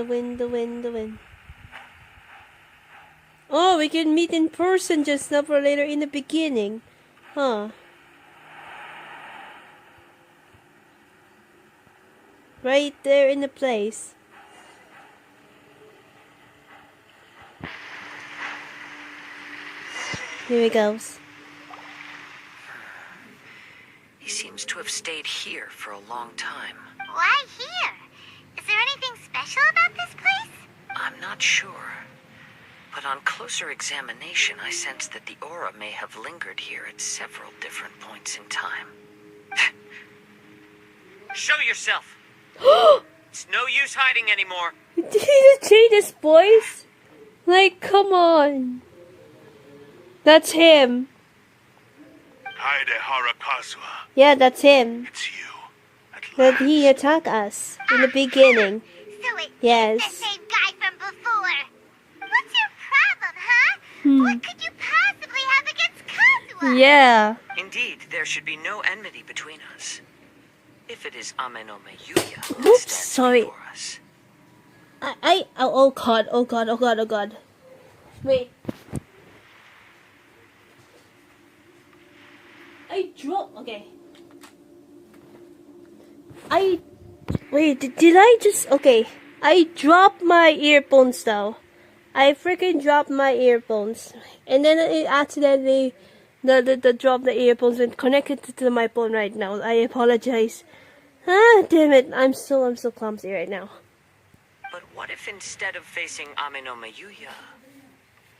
Oh, we can meet in person just now for later in the beginning. Huh. Right there in the place. Here he goes. He seems to have stayed here for a long time. Why here? Is there anything special about this place? I'm not sure. On closer examination, I sense that the aura may have lingered here at several different points in time. Show yourself! It's no use hiding anymore. Did he just change his voice? Like, come on. That's him. Kaedehara Kazuha, Yeah, that's him. it's you. At That last. he attacked us in the beginning. So it's Yes. the same guy from before. What's your problem, huh? Hmm. What could you possibly have against Kazuha? Yeah. Indeed, there should be no enmity between us. If it is Amenome Yuya that Oops, stands sorry. before us. Oh god, oh god, oh god, oh god. Wait. I dropped, okay. Did I just, okay. I dropped my earphones though. I freaking dropped my earphones. And then I accidentally dropped the earphones and connected it to my phone right now. I apologize. Ah, damn it. I'm so clumsy right now. But what if instead of facing Amenome Yuya,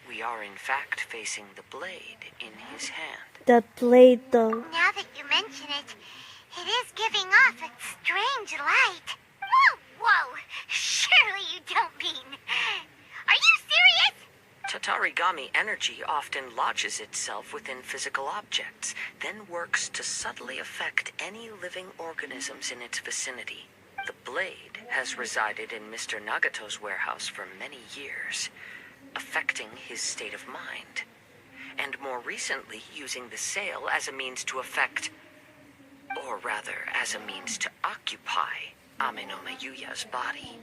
we are in fact facing the blade in his hand? The blade though. Now that you mention it, it is giving off a strange light. Whoa, whoa! Surely you don't mean... Are you serious? Tatarigami energy often lodges itself within physical objects, then works to subtly affect any living organisms in its vicinity. The blade has resided in Mr. Nagato's warehouse for many years, affecting his state of mind, and more recently using the sale as a means to affect, or rather as a means to occupy, Amenome Yuya's body.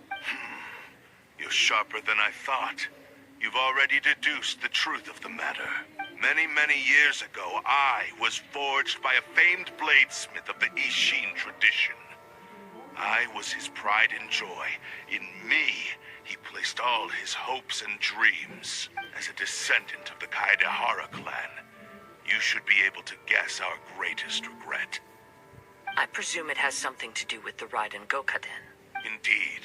You're sharper than I thought. You've already deduced the truth of the matter. Many, many years ago, I was forged by a famed bladesmith of the Ishin tradition. I was his pride and joy. In me, he placed all his hopes and dreams. As a descendant of the Kaedehara clan, you should be able to guess our greatest regret. I presume it has something to do with the Raiden Gokaden. Indeed.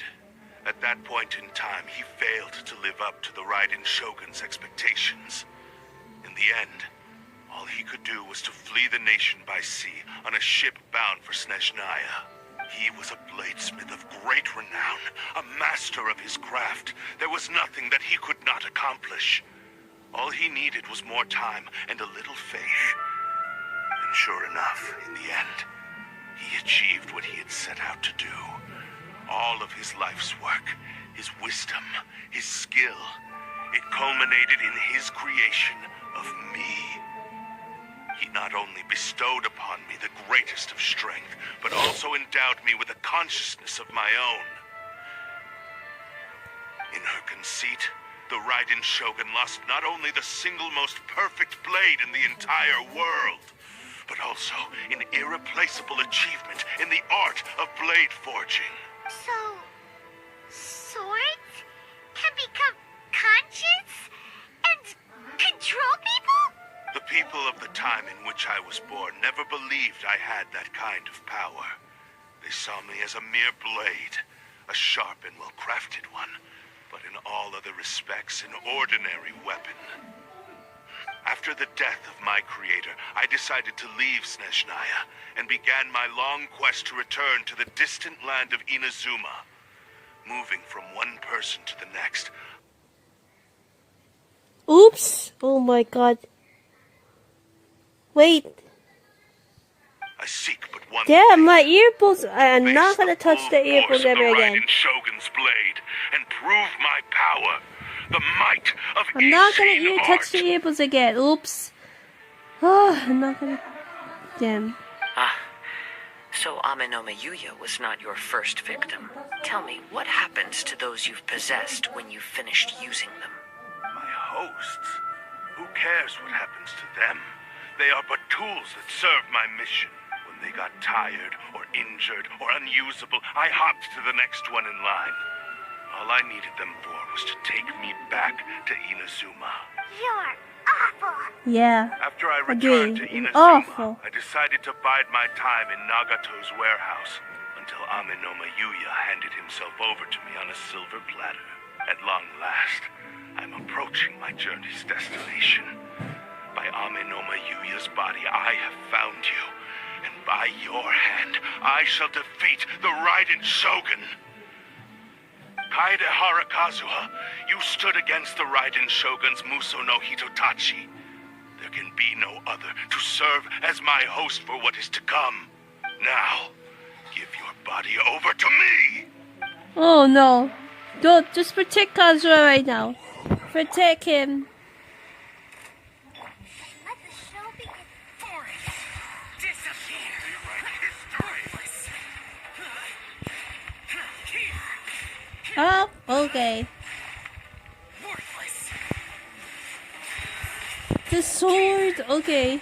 At that point in time, he failed to live up to the Raiden Shogun's expectations. In the end, all he could do was to flee the nation by sea on a ship bound for Snezhnaya. He was a bladesmith of great renown, a master of his craft. There was nothing that he could not accomplish. All he needed was more time and a little faith. And sure enough, in the end, he achieved what he had set out to do. All of his life's work, his wisdom, his skill, it culminated in his creation of me. He not only bestowed upon me the greatest of strength, but also endowed me with a consciousness of my own. In her conceit, the Raiden Shogun lost not only the single most perfect blade in the entire world, but also an irreplaceable achievement in the art of blade forging. So, swords can become conscious and control people? The people of the time in which I was born never believed I had that kind of power. They saw me as a mere blade, a sharp and well-crafted one, but in all other respects an ordinary weapon. After the death of my creator, I decided to leave Snezhnaya and began my long quest to return to the distant land of Inazuma. Moving from one person to the next. Oops! Oh my god. Wait. I seek but one Damn, thing. my earphones. I'm Face not gonna touch full the earphones force of ever the again. Raiden Shogun's blade and prove my power. The might of I'm not gonna Ishin touch the art. earphones again. Oops. Oh, I'm not gonna. Damn. So Amenome Yuya was not your first victim. Tell me, what happens to those you've possessed when you've finished using them? My hosts? Who cares what happens to them? They are but tools that serve my mission. When they got tired, or injured, or unusable, I hopped to the next one in line. All I needed them for was to take me back to Inazuma. You're awful. Yeah. After I returned to Agree. Inazuma, Awful. I decided to bide my time in Nagato's warehouse until Amenome Yuya handed himself over to me on a silver platter. At long last, I'm approaching my journey's destination. By Amenoma Yuya's body, I have found you. And by your hand, I shall defeat the Raiden Shogun. Kaidehara Kazuha, you stood against the Raiden Shogun's Muso no Hitotachi. There can be no other to serve as my host for what is to come. Now, give your body over to me! Oh no. Don't, just protect Kazuha right now. Protect him. Let the show begin. Oh, okay. The sword, okay.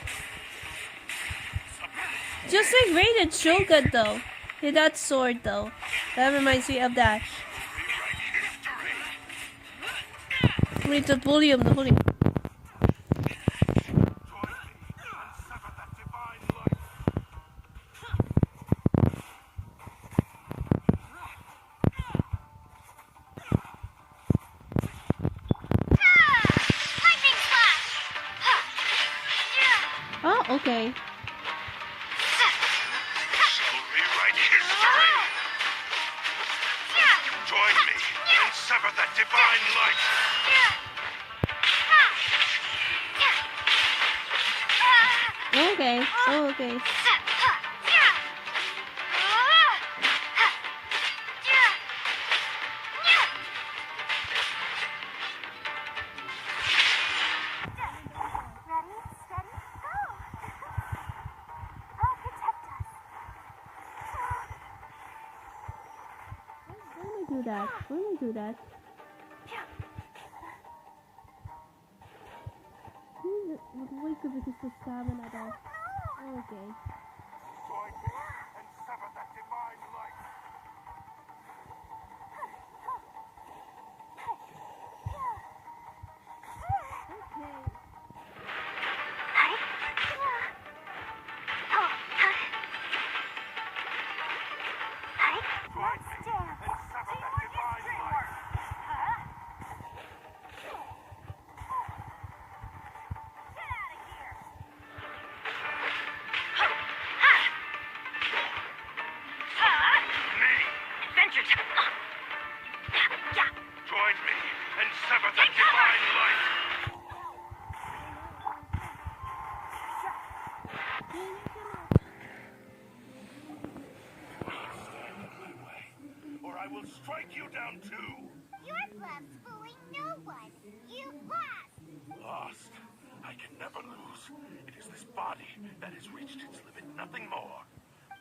Just like Raiden Shogun though. Yeah, that sword though. That reminds me of that. We need to bully him, bully him. Oh, okay. Shall rewrite history! Join me and sever that divine light! Okay, oh, okay. Do that. Let me do that. Wake up because the stamina though. Okay. Join me and sever that divine light! Join me and sever that divine light! Stand in my way, or I will strike you down too! Your bluff's fooling no one. You lost. Lost? I can never lose. It is this body that has reached its limit, nothing more.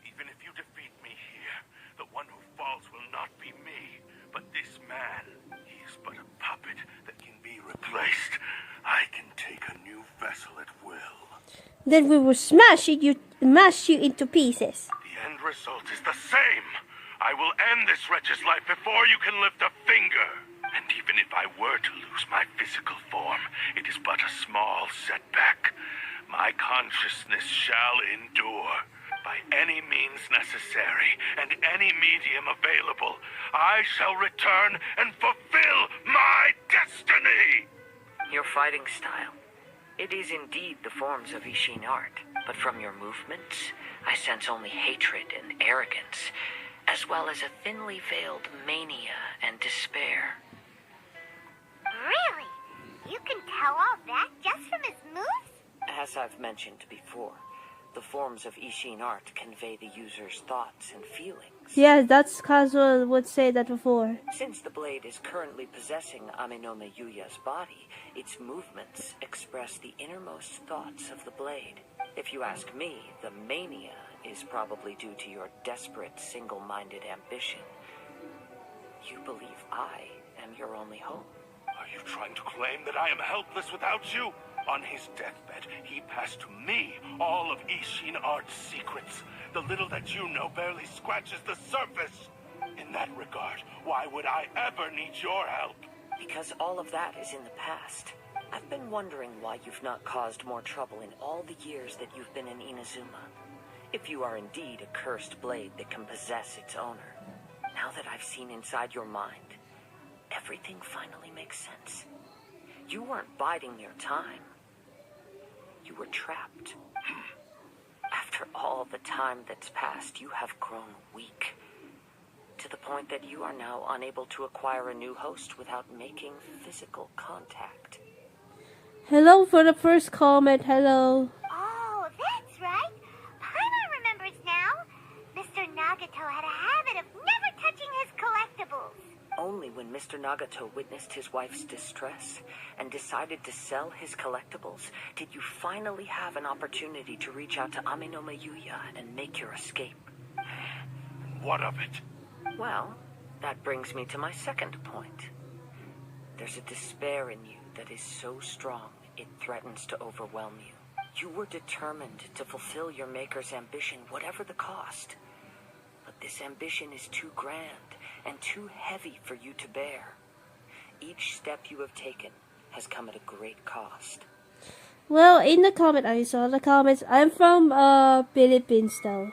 Even if you defeat me here, the one who falls will not be me, but this man. He is but a puppet that can be replaced. I can take a new vessel at will. Then we will smash you into pieces. The end result is the same. I will end this wretch's life before you can lift a finger. And even if I were to lose my physical form, it is but a small setback. My consciousness shall endure. By any means necessary, and any medium available, I shall return and fulfill my destiny! Your fighting style. It is indeed the forms of Ishin art, but from your movements, I sense only hatred and arrogance, as well as a thinly veiled mania and despair. Really? You can tell all that just from his moves? As I've mentioned before, the forms of Ishin art convey the user's thoughts and feelings. Yeah, that's Kazuha would say that before. Since the blade is currently possessing Amenoma Yuya's body, its movements express the innermost thoughts of the blade. If you ask me, the mania is probably due to your desperate, single-minded ambition. You believe I am your only hope. Are you trying to claim that I am helpless without you? On his deathbed, he passed to me all of Ishin Art's secrets. The little that you know barely scratches the surface. In that regard, why would I ever need your help? Because all of that is in the past. I've been wondering why you've not caused more trouble in all the years that you've been in Inazuma. If you are indeed a cursed blade that can possess its owner. Now that I've seen inside your mind, everything finally makes sense. You weren't biding your time. You were trapped. After all the time that's passed, you have grown weak. To the point that you are now unable to acquire a new host without making physical contact. Hello for the first comment. Hello. Oh, that's right. Paimon remembers now. Mr. Nagato had a habit of never touching his collectibles. Only when Mr. Nagato witnessed his wife's distress and decided to sell his collectibles did you finally have an opportunity to reach out to Aminoma Yuya and make your escape. What of it? Well, that brings me to my second point. There's a despair in you that is so strong it threatens to overwhelm you. You were determined to fulfill your maker's ambition, whatever the cost. But this ambition is too grand and too heavy for you to bear. Each step you have taken has come at a great cost. Well, in the comment, I saw the comments. I'm from Philippines though.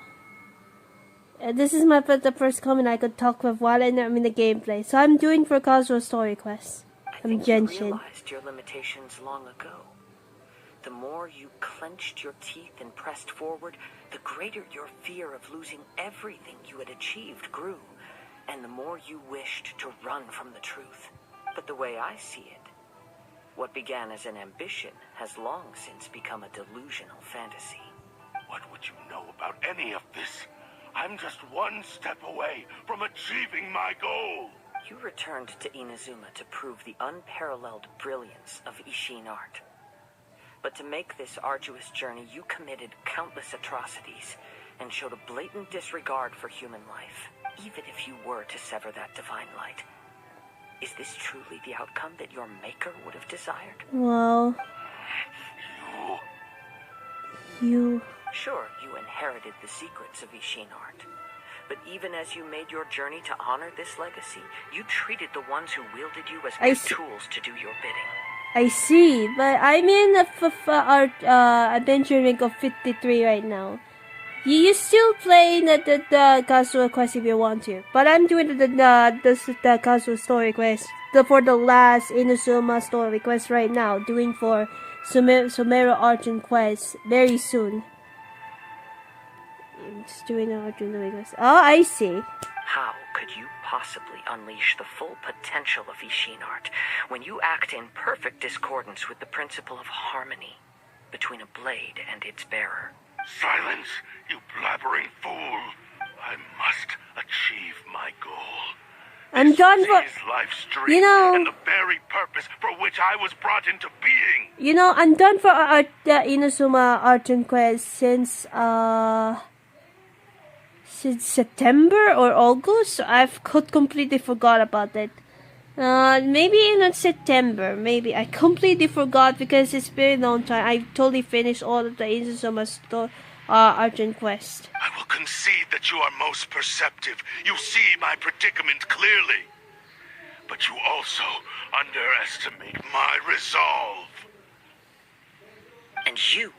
This is the first comment I could talk with while I'm in the gameplay. So I'm doing for Kazuha story quests. I'm Genshin. You realized your limitations long ago. The more you clenched your teeth and pressed forward, the greater your fear of losing everything you had achieved grew, and the more you wished to run from the truth. But the way I see it, what began as an ambition has long since become a delusional fantasy. What would you know about any of this? I'm just one step away from achieving my goal. You returned to Inazuma to prove the unparalleled brilliance of Ishin art. But to make this arduous journey, you committed countless atrocities and showed a blatant disregard for human life, even if you were to sever that divine light. Is this truly the outcome that your maker would have desired? Well, you... Sure, you inherited the secrets of Ishin art. But even as you made your journey to honor this legacy, you treated the ones who wielded you as mere tools to do your bidding. I see, but I'm in the adventure rank of 53 right now. You still play the Kazuha quest if you want to, but I'm doing the Kazuha story quest for the last Inazuma story quest right now, doing for Sumeru Archon Quests very soon. I'm just doing the Archon quest. Oh, I see. How could you possibly unleash the full potential of Ishin art when you act in perfect discordance with the principle of harmony between a blade and its bearer? Silence, you blabbering fool. I must achieve my goal. I'm done for... Life's dream and the very purpose for which I was brought into being. You know, I'm done for Inazuma Archon Quest since September or August. I've completely forgot about it. Maybe in September. Maybe I completely forgot because it's been a long time. I totally finished all of the Inazuma Archon Quest. I will concede that you are most perceptive. You see my predicament clearly. But you also underestimate my resolve. And you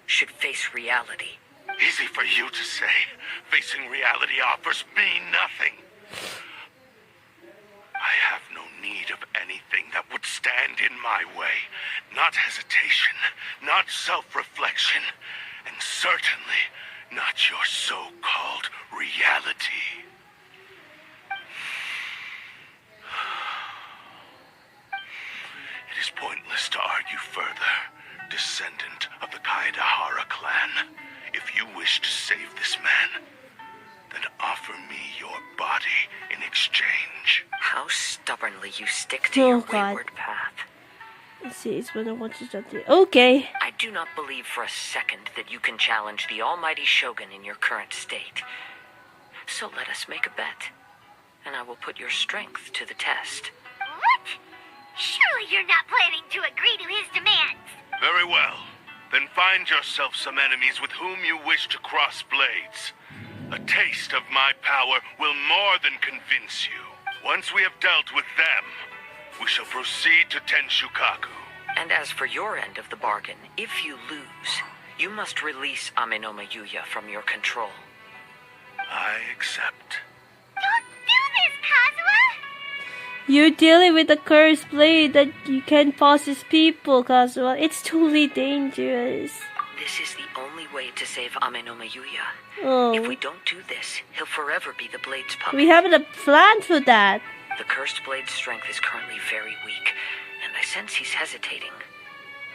should face reality. Easy for you to say. Facing reality offers me nothing. I have no need of anything that would stand in my way. Not hesitation, not self-reflection, and certainly not your so-called reality. It is pointless to argue further, descendant of the Kaedahara clan. If you wish to save this man, then offer me your body in exchange. How stubbornly you stick to your wayward path. Let's see, it's when I want to start to... Okay. I do not believe for a second that you can challenge the almighty Shogun in your current state. So let us make a bet, and I will put your strength to the test. What? Surely you're not planning to agree to his demands. Very well. Then find yourself some enemies with whom you wish to cross blades. A taste of my power will more than convince you. Once we have dealt with them, we shall proceed to Tenshukaku. And as for your end of the bargain, if you lose, you must release Aminoma Yuya from your control. I accept. Don't do this, Kazuha! You're dealing with a cursed blade that you can possess people, Kazuha. It's totally dangerous. This is the only way to save Amenoma Yuya. Oh. If we don't do this, he'll forever be the Blade's puppet. We haven't a plan for that. The cursed Blade's strength is currently very weak, and I sense he's hesitating.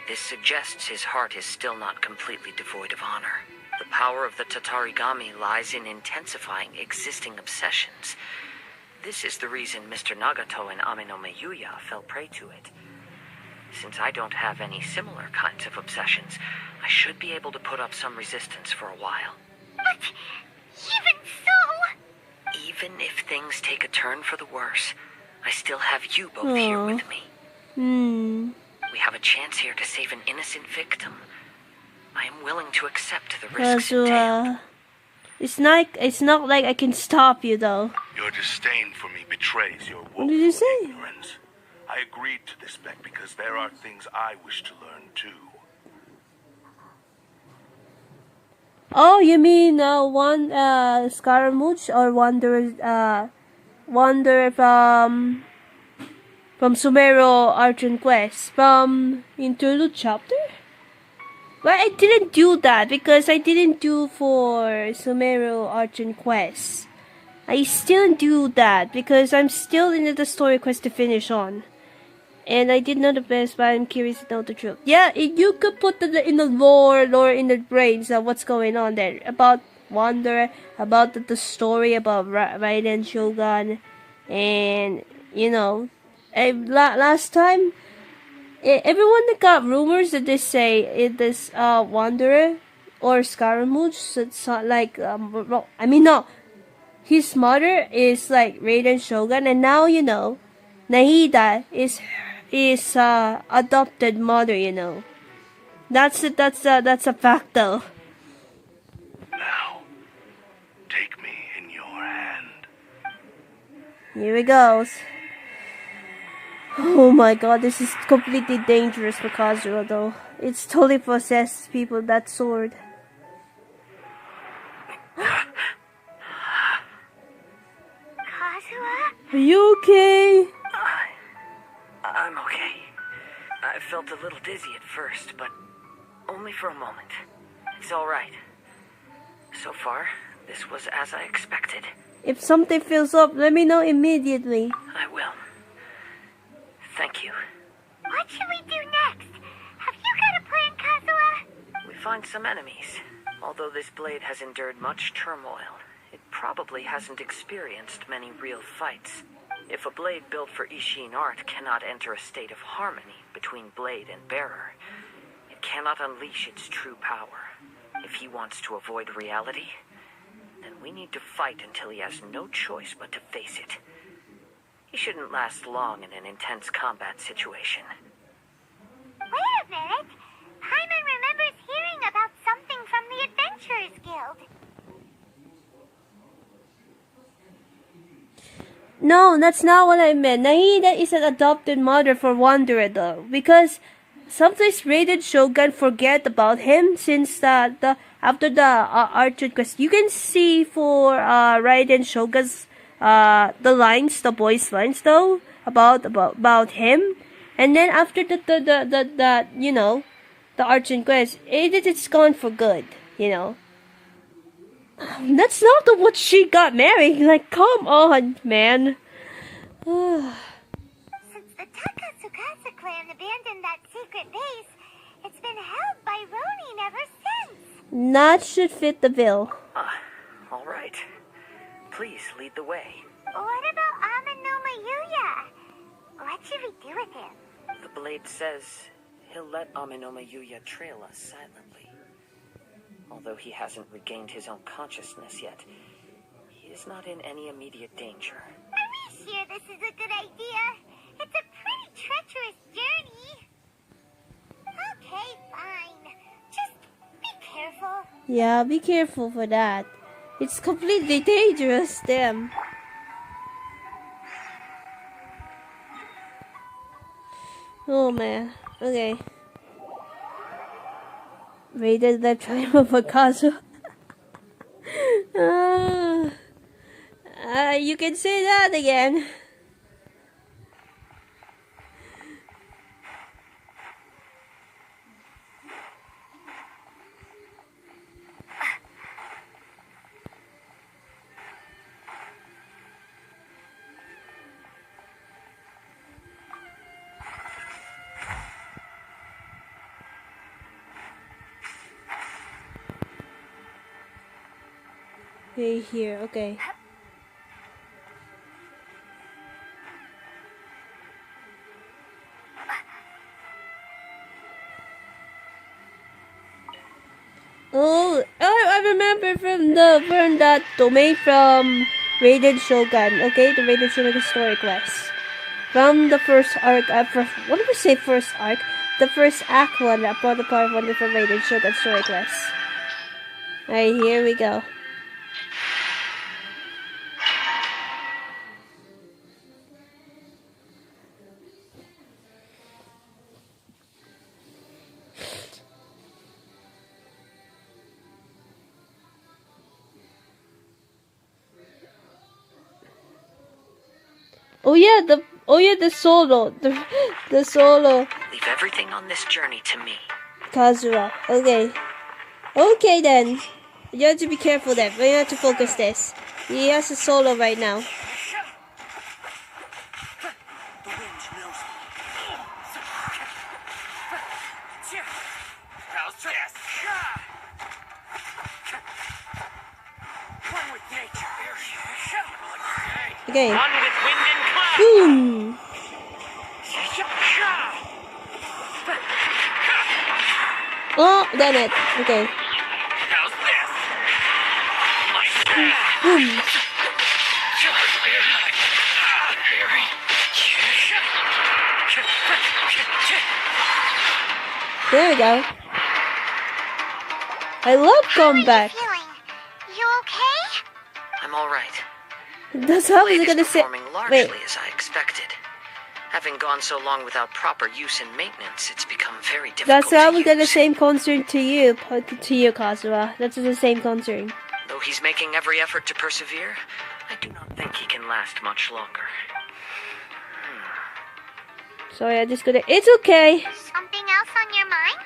This suggests his heart is still not completely devoid of honor. The power of the Tatarigami lies in intensifying existing obsessions. This is the reason Mr. Nagato and Amenoma Yuya fell prey to it. Since I don't have any similar kinds of obsessions, I should be able to put up some resistance for a while. But even so... Even if things take a turn for the worse, I still have you both here with me. We have a chance here to save an innocent victim. I am willing to accept the risks entailed. It's not like I can stop you though. Your disdain for me betrays your What did you woeful say? ignorance. I agreed to this bet because there are things I wish to learn too. Oh, you mean Scaramouche or Wander from Sumeru Archon Quests from interlude chapter? Well, I didn't do that because I didn't do for Sumeru Archon Quests. I still do that because I'm still in the story quest to finish on. And I did know the best, but I'm curious to know the truth. Yeah, you could put in the lore in the brains of what's going on there. About Wander, about the story about Raiden Shogun. And, you know, last time, everyone that got rumors that they say it is Wanderer or Scaramouche. So it's not like, no. His mother is like Raiden Shogun, and now, you know, Nahida is adopted mother, you know. That's a fact though. Now, take me in your hand. Here it goes. Oh my god, this is completely dangerous for Kazuha though. It's totally possessed people, that sword. Kazuha? Are you okay? I'm okay. I felt a little dizzy at first, but only for a moment. It's alright. So far, this was as I expected. If something fills up, let me know immediately. I will. Thank you. What should we do next? Have you got a plan, Kazuha? We find some enemies. Although this blade has endured much turmoil, it probably hasn't experienced many real fights. If a blade built for Ishin art cannot enter a state of harmony between blade and bearer, it cannot unleash its true power. If he wants to avoid reality, then we need to fight until he has no choice but to face it. He shouldn't last long in an intense combat situation. Wait a minute. Paimon remembers hearing about something from the Adventurers Guild. No, that's not what I meant. Nahida is an adopted mother for Wanderer though, because sometimes Raiden Shogun forget about him since after the Archon Quest. You can see for Raiden Shogun's the voice lines though about him, and then after the you know, the Archon Quest, it's gone for good, you know. That's not what she got married. Like, come on, man. Since the Takatsukasa clan abandoned that secret base, it's been held by Ronin ever since. That should fit the bill. All right. Please lead the way. What about Amenoma Yuya? What should we do with him? The blade says he'll let Amenoma Yuya trail us silently. Although he hasn't regained his own consciousness yet, he is not in any immediate danger. Are we sure this is a good idea? It's a pretty treacherous journey. Okay, fine. Just be careful. Yeah, be careful for that. It's completely dangerous, damn. Oh man, okay. Rated the triumph of Kazuha. You can say that again. Okay, here. Okay. Oh, I remember from that domain from Raiden Shogun. Okay, the Raiden Shogun story quest from the first arc. What did we say? First arc, the first act one. Upon the part one from Raiden Shogun story quest. Alright, here we go. The solo, the solo. Leave everything on this journey to me. Kazuha. Okay then. You have to be careful then. We have to focus this. He has a solo right now. Okay. Boom. Oh, damn it. Okay. Boom. There we go. I love combat. How are you feeling? You okay? I'm all right. That's how I was Blade gonna is say. performing largely as I expected. Having gone so long without proper use and maintenance, it's become very difficult. That's how to we got the use. same concern to you, Kazuha. That's the same concern. Though he's making every effort to persevere, I do not think he can last much longer. Sorry, I just gonna. It's okay. Something else on your mind?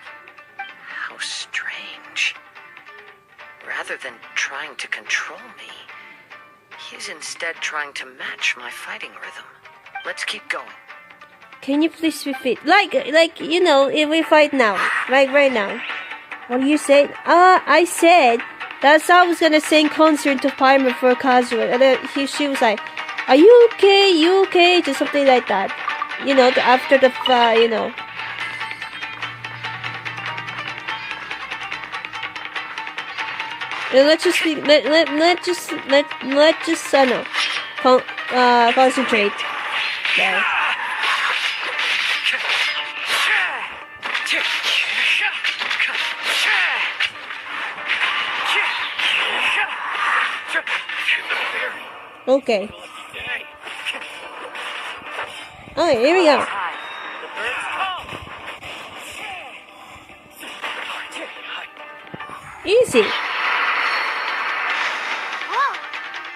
How strange. Rather than trying to control me, he's instead trying to match my fighting rhythm. Let's keep going. Can you please repeat? Like you know, if we fight now, right now. What do you say? I said that's how I was gonna sing concert to Primer for Kazuha, and then she was like, "Are you okay? You okay?" Just something like that. You know, after the you know. And let's just no, concentrate. There. Okay. Alright, here we go. Easy. Whoa!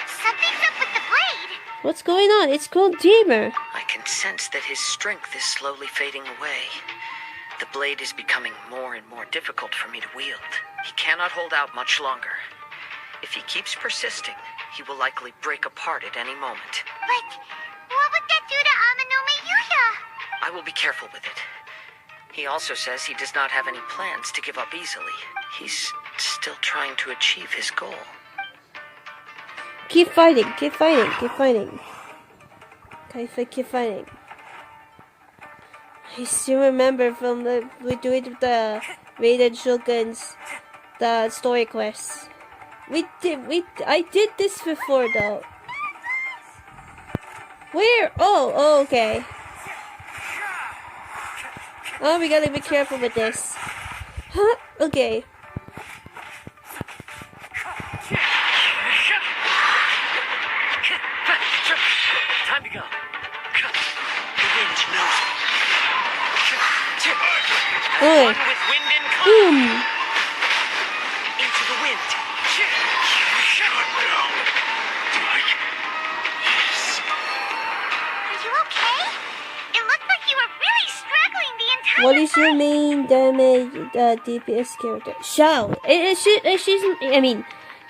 Something's up with the blade! What's going on? It's called Dreamer. I can sense that his strength is slowly fading away. The blade is becoming more and more difficult for me to wield. He cannot hold out much longer. If he keeps persisting, he will likely break apart at any moment. But what would that do to Amanome Yuya? I will be careful with it. He also says he does not have any plans to give up easily. He's still trying to achieve his goal. Keep fighting, keep fighting, keep fighting. Okay, keep fighting. I still remember from we do it with the Raiden Shogun's the story quests. I did this before though. Where? Oh, okay. Oh, we gotta be careful with this. Huh? Okay. Time to go. The wind knows me. Oh. One with wind and calm. Boom. Into the wind. Are you okay? It looked like you were really struggling the entire What is your main damage DPS character? Shao.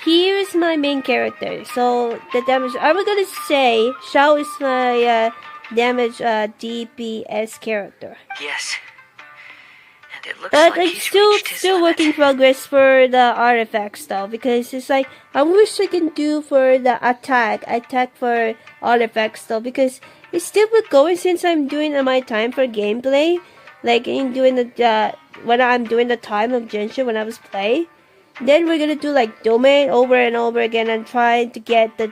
He is my main character. So the damage I'm gonna say Shao is my damage DPS character. Yes. and it looks But like it's he's still reached his work in limit. progress for the artifacts though, because it's like I wish I can do for the attack for artifacts though, because it's still going since I'm doing my time for gameplay, like in doing the when I'm doing the time of Genshin when I was playing. Then we're gonna do like domain over and over again and try to get the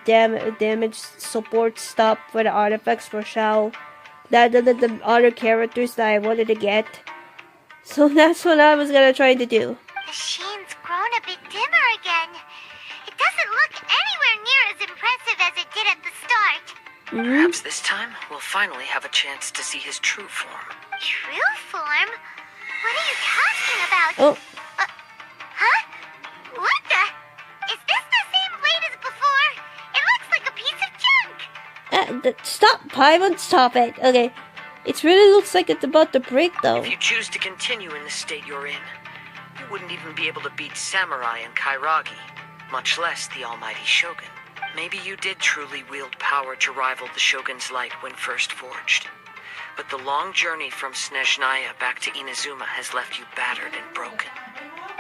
damage support stuff for the artifacts for Shao, the other characters that I wanted to get. So that's what I was gonna try to do. The shine's grown a bit dimmer again. It doesn't look anywhere near as impressive as it did at the start. Perhaps this time we'll finally have a chance to see his true form. True form? What are you talking about? Oh, Huh? What the? Is this the same blade as before? It looks like a piece of junk. stop, Paimon, stop it. Okay, it really looks like it's about to break though. If you choose to continue in the state you're in, you wouldn't even be able to beat Samurai and Kairagi, much less the almighty Shogun. Maybe you did truly wield power to rival the Shogun's light when first forged. But the long journey from Snezhnaya back to Inazuma has left you battered and broken.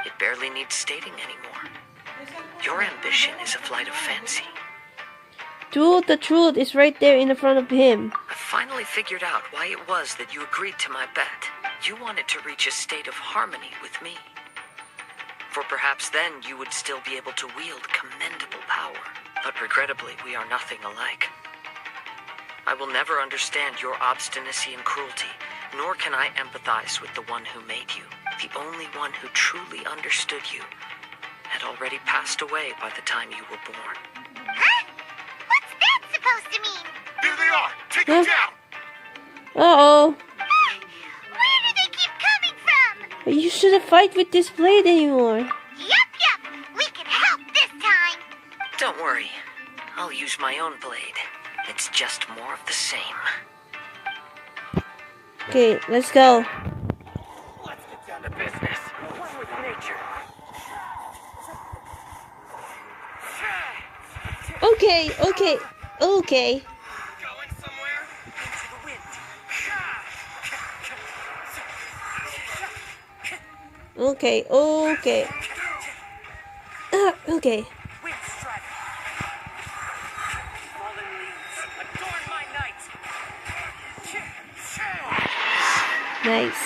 It barely needs stating anymore. Your ambition is a flight of fancy. The truth is right there in the front of him. I finally figured out why it was that you agreed to my bet. You wanted to reach a state of harmony with me. For perhaps then you would still be able to wield commendable power. But regrettably, we are nothing alike. I will never understand your obstinacy and cruelty, nor can I empathize with the one who made you. The only one who truly understood you had already passed away by the time you were born. Huh? What's that supposed to mean? There they are! Take them down! Uh-oh. Where do they keep coming from? You shouldn't fight with this blade anymore. Yup. We can help this time. Don't worry. I'll use my own blade. It's just more of the same. Okay, let's go. Let's get down to business. One with nature. Okay. Going somewhere? Into the wind. Okay. Okay. Wind strike. Fallen leaves. Adorn my night. Nice.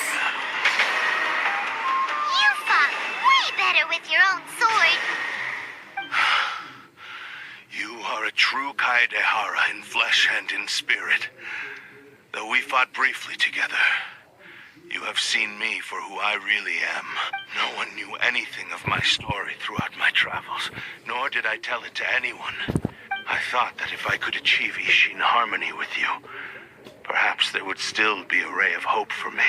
You fought way better with your own sword. You are a true Kaedehara in flesh and in spirit. Though we fought briefly together, you have seen me for who I really am. No one knew anything of my story throughout my travels, nor did I tell it to anyone. I thought that if I could achieve Ishin harmony with you, perhaps there would still be a ray of hope for me.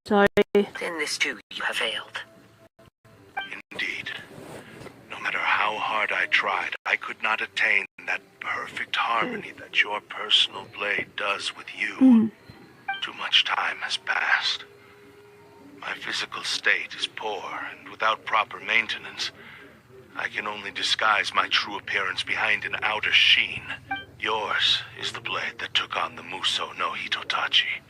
Sorry. In this too, you have failed. Indeed. No matter how hard I tried, I could not attain that perfect harmony that your personal blade does with you. Too much time has passed. My physical state is poor, and without proper maintenance, I can only disguise my true appearance behind an outer sheen. Yours is the blade that took on the Muso no Hitotachi.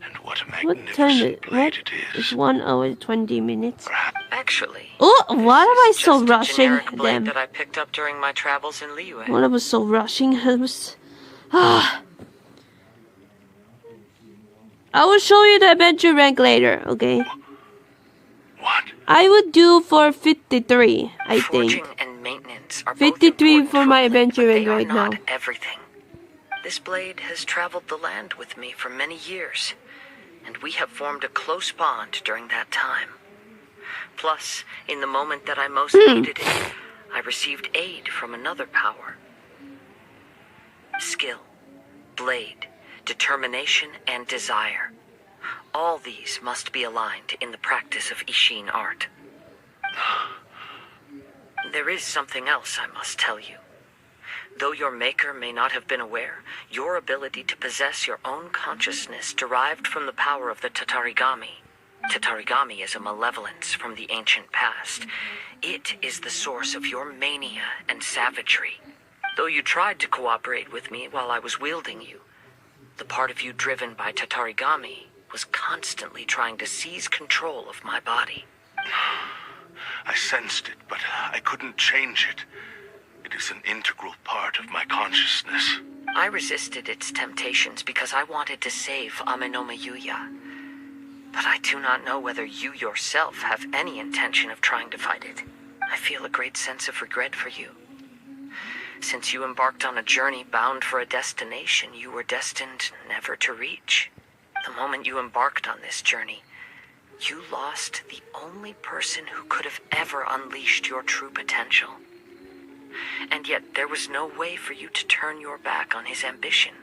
And what a What time magnificent blade it It's is. 1 hour 20 minutes. Perhaps Actually, Oh, why am I this is so just a rushing generic blade them? that I picked up during my travels in Liyue. When I was so rushing, I was... I will show you the adventure rank later, okay? what? I would do for 53, I Forging think. and maintenance are both 53 important for my me, adventure but rank they are right not now. everything. This blade has traveled the land with me for many years, and we have formed a close bond during that time. Plus, in the moment that I most needed it, I received aid from another power. Skill, blade, determination, and desire. All these must be aligned in the practice of Ishin art. There is something else I must tell you. Though your maker may not have been aware, your ability to possess your own consciousness derived from the power of the Tatarigami Tatarigami is a malevolence from the ancient past. It is the source of your mania and savagery. Though you tried to cooperate with me while I was wielding you, the part of you driven by Tatarigami was constantly trying to seize control of my body. I sensed it, but I couldn't change it. It is an integral part of my consciousness. I resisted its temptations because I wanted to save Amenoma Yuya. But I do not know whether you yourself have any intention of trying to fight it. I feel a great sense of regret for you. Since you embarked on a journey bound for a destination you were destined never to reach. The moment you embarked on this journey, you lost the only person who could have ever unleashed your true potential. And yet there was no way for you to turn your back on his ambition.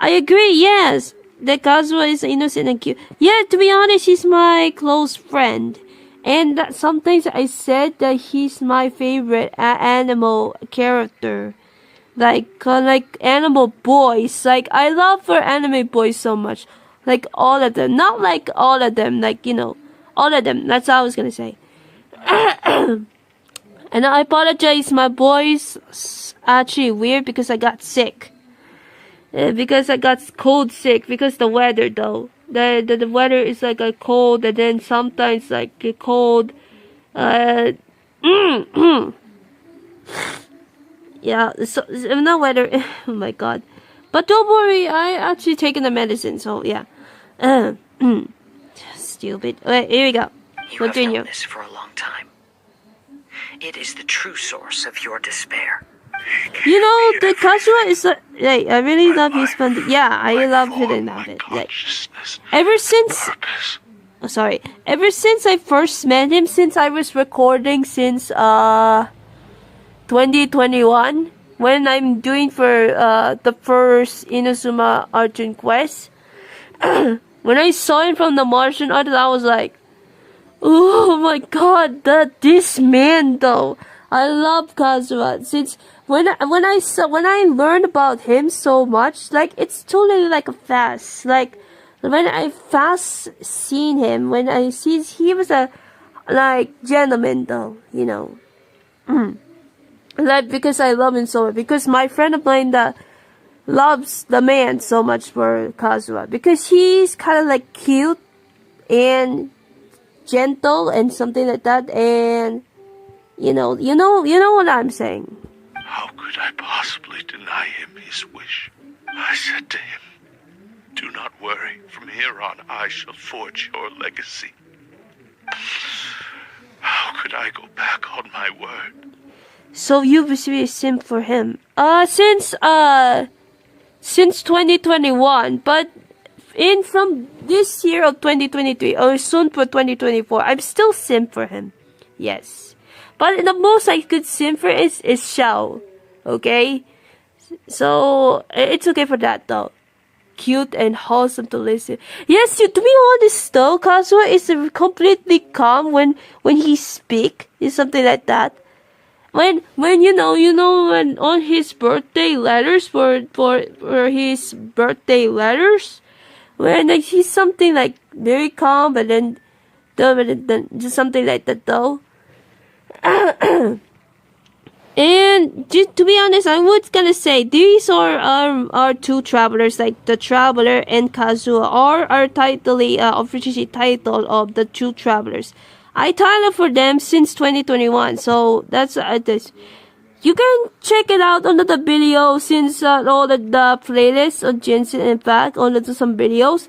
I agree, yes. That Kazuha is innocent and cute. Yeah, to be honest, he's my close friend. And that sometimes I said that he's my favorite animal character. Like animal boys. Like, I love for anime boys so much. Like, all of them. Not like all of them. Like, you know, all of them. That's what I was gonna say. And I apologize, my boys. Actually weird because I got sick. Because I got cold sick. Because the weather, though. The weather is like a cold, and then sometimes like a cold. Yeah, so not weather. Oh my god! But don't worry, I actually taken the medicine, so yeah. Stupid. Wait, here we go. Continue. You have known this for a long time. It is the true source of your despair. You know, the Kazuha is like, I really love his fun. Yeah, I love it. Like, ever since, ever since I first met him, since I was recording since 2021, when I'm doing for the first Inazuma Archon Quests, when I saw him from the Martian Island, I was like, oh my god, this man though. I love Kazuha. Since when I learned about him so much, like, it's totally like a fast. Like, when I fast seen him, when I see he was a like gentleman though, you know. Like, because I love him so much. Because my friend of mine that loves the man so much for Kazuha, because he's kind of like cute and gentle and something like that, and you know what I'm saying. How could I possibly deny him his wish? I said to him, "Do not worry. From here on, I shall forge your legacy." How could I go back on my word? So you was really simp for him. Since 2021, but from this year of 2023 or soon for 2024, I'm still simp for him. Yes. But the most I could simp for is Xiao. Okay? So it's okay for that though. Cute and wholesome to listen. Yes, to be honest though, Kazuha is completely calm when he speak. Is something like that. When you know when on his birthday letters for his birthday letters, when like, he's something like very calm, but then just something like that though. And just to be honest, I was gonna say these are our two travelers, like the traveler and Kazuha, are officially titled of the two travelers. I titled for them since 2021, so that's this. You can check it out under the video since all the playlists on Genshin, in fact, under some videos.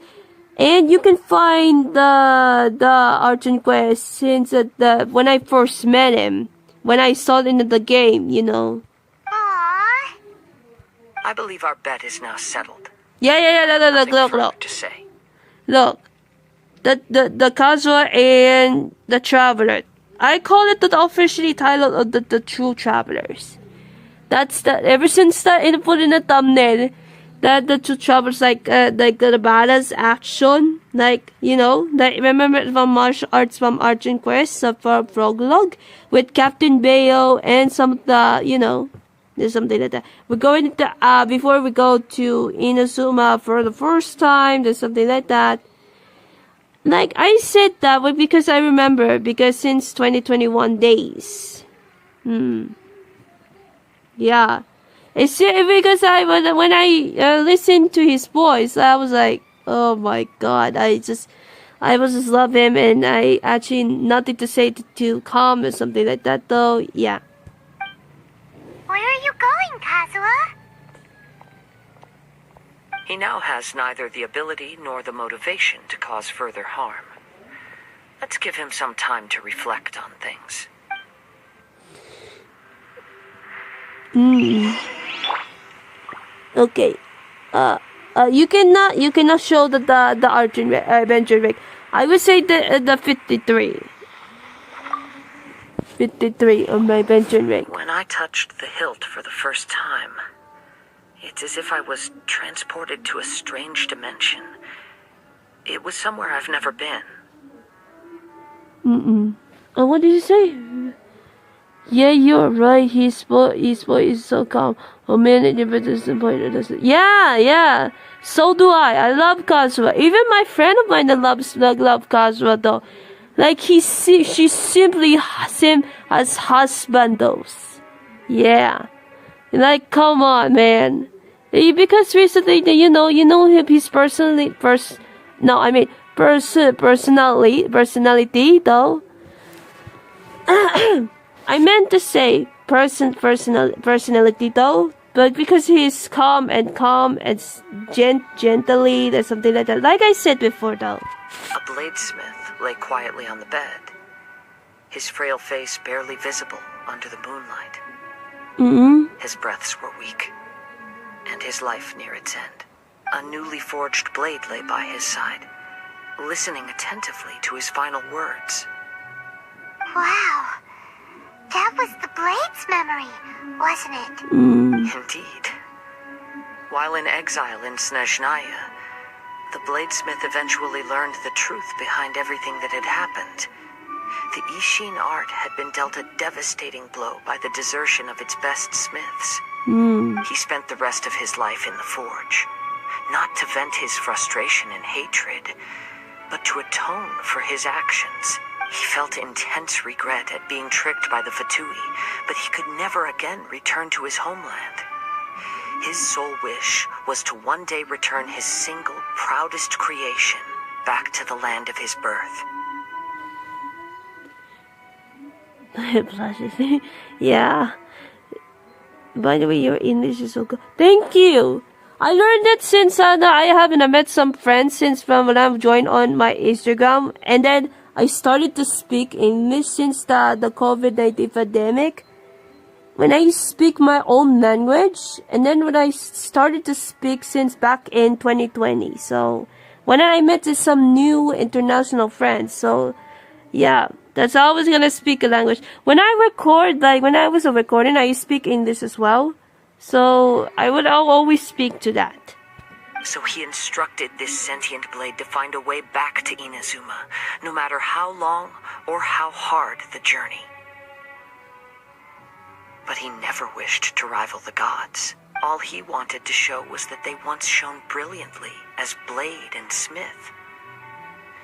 And you can find the Archon Quest since when I first met him, when I saw it in the game, you know. Aww. I believe our bet is now settled. Yeah. Look. To say. Look, the Kazuha and the Traveler. I call it the officially title of the True Travelers. That's ever since the input in the thumbnail. That the two travelers like the badass action, like, you know, that remember from martial arts from Archon Quests for prologue with Captain Bayo and some of the, you know, There's something like that. We're going to before we go to Inazuma for the first time. There's something like that. Like I said that way because I remember because since 2021 days. Yeah. It's because when I listened to his voice, I was like, oh my god, I just love him, and I actually nothing to say to calm or something like that though. Yeah. Where are you going, Kazuha? He now has neither the ability nor the motivation to cause further harm. Let's give him some time to reflect on things. Okay. You cannot show the Archon Adventure Rig. I would say the 53. 53 on my Adventure Rig. When I touched the hilt for the first time, it's as if I was transported to a strange dimension. It was somewhere I've never been. Oh, what did you say? Yeah, you're right. His voice is so calm. Oh man, it never disappointed us. Yeah. So do I. I love Kazuha. Even my friend of mine that loves Kazuha though. Like she simply him as husband though. Yeah. Like come on, man. Because recently, you know him. His personality though. I meant to say personality though, but because he's calm and gently, there's something like that. Like I said before though. A bladesmith lay quietly on the bed, his frail face barely visible under the moonlight. His breaths were weak, and his life near its end. A newly forged blade lay by his side, listening attentively to his final words. Wow. That was the Blade's memory, wasn't it? Indeed. While in exile in Snezhnaya, the bladesmith eventually learned the truth behind everything that had happened. The Ishin art had been dealt a devastating blow by the desertion of its best smiths. He spent the rest of his life in the forge, not to vent his frustration and hatred, but to atone for his actions. He felt intense regret at being tricked by the Fatui, but he could never again return to his homeland. His sole wish was to one day return his single, proudest creation back to the land of his birth. Yeah. By the way, your English is so good. Thank you. I learned that since I haven't met some friends since when I've joined on my Instagram, and then I started to speak English since the COVID-19 pandemic. When I speak my own language, and then when I started to speak since back in 2020. So when I met some new international friends, so yeah, that's how I was gonna speak a language. When I record, like when I was recording, I speak English as well. So I'll always speak to that. So he instructed this sentient blade to find a way back to Inazuma, no matter how long or how hard the journey. But he never wished to rival the gods. All he wanted to show was that they once shone brilliantly as blade and smith,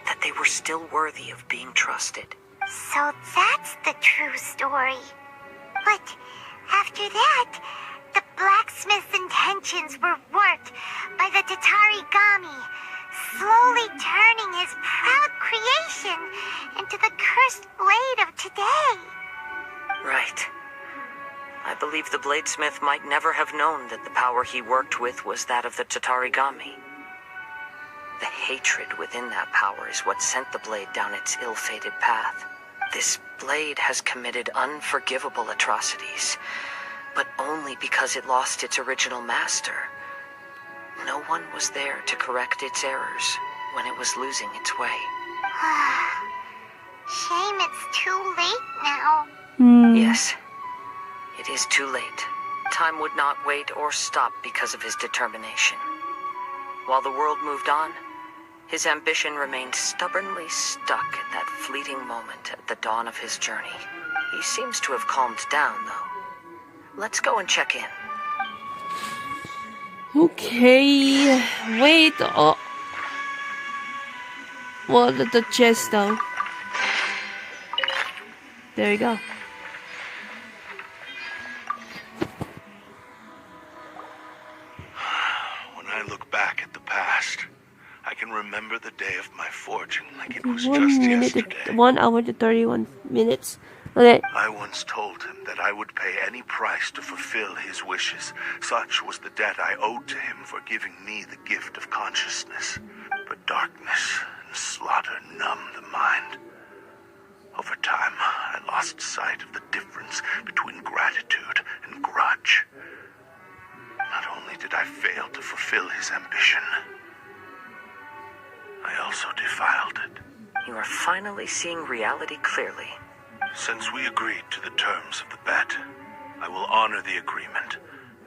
that they were still worthy of being trusted. So that's the true story. But after that, the blacksmith's intentions were worked by the Tatarigami, slowly turning his proud creation into the cursed blade of today. Right. I believe the bladesmith might never have known that the power he worked with was that of the Tatarigami. The hatred within that power is what sent the blade down its ill-fated path. This blade has committed unforgivable atrocities, but only because it lost its original master. No one was there to correct its errors when it was losing its way. Shame it's too late now. Yes, it is too late. Time would not wait or stop because of his determination. While the world moved on, his ambition remained stubbornly stuck at that fleeting moment at the dawn of his journey. He seems to have calmed down, though. Let's go and check in. Okay. Wait. Oh. Well, the chest though. There you go. When I look back at the past, I can remember the day of my forging like it was 1 just minute, yesterday. 1 hour to 31 minutes. Okay. I once told him that I would pay any price to fulfill his wishes. Such was the debt I owed to him for giving me the gift of consciousness. But darkness and slaughter numbed the mind. Over time, I lost sight of the difference between gratitude and grudge. Not only did I fail to fulfill his ambition, I also defiled it. You are finally seeing reality clearly. Since we agreed to the terms of the bet, I will honor the agreement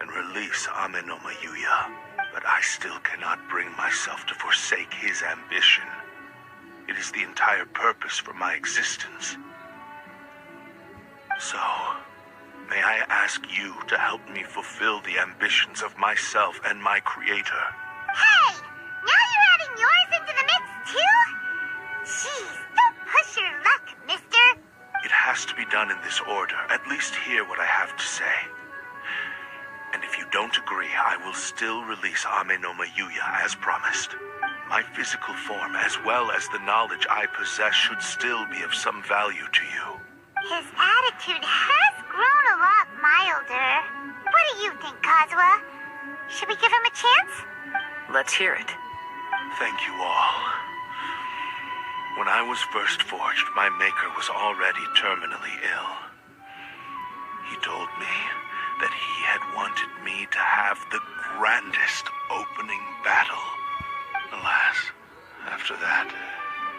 and release Ame no Mayuya. But I still cannot bring myself to forsake his ambition. It is the entire purpose for my existence. So, may I ask you to help me fulfill the ambitions of myself and my creator? Hey! Now you're adding yours into the mix, too? Jeez, don't push your luck, mister. It has to be done in this order. At least hear what I have to say. And if you don't agree, I will still release Ame no Mayuya as promised. My physical form, as well as the knowledge I possess, should still be of some value to you. His attitude has grown a lot milder. What do you think, Kazuha? Should we give him a chance? Let's hear it. Thank you all. When I was first forged, my maker was already terminally ill. He told me that he had wanted me to have the grandest opening battle. Alas, after that,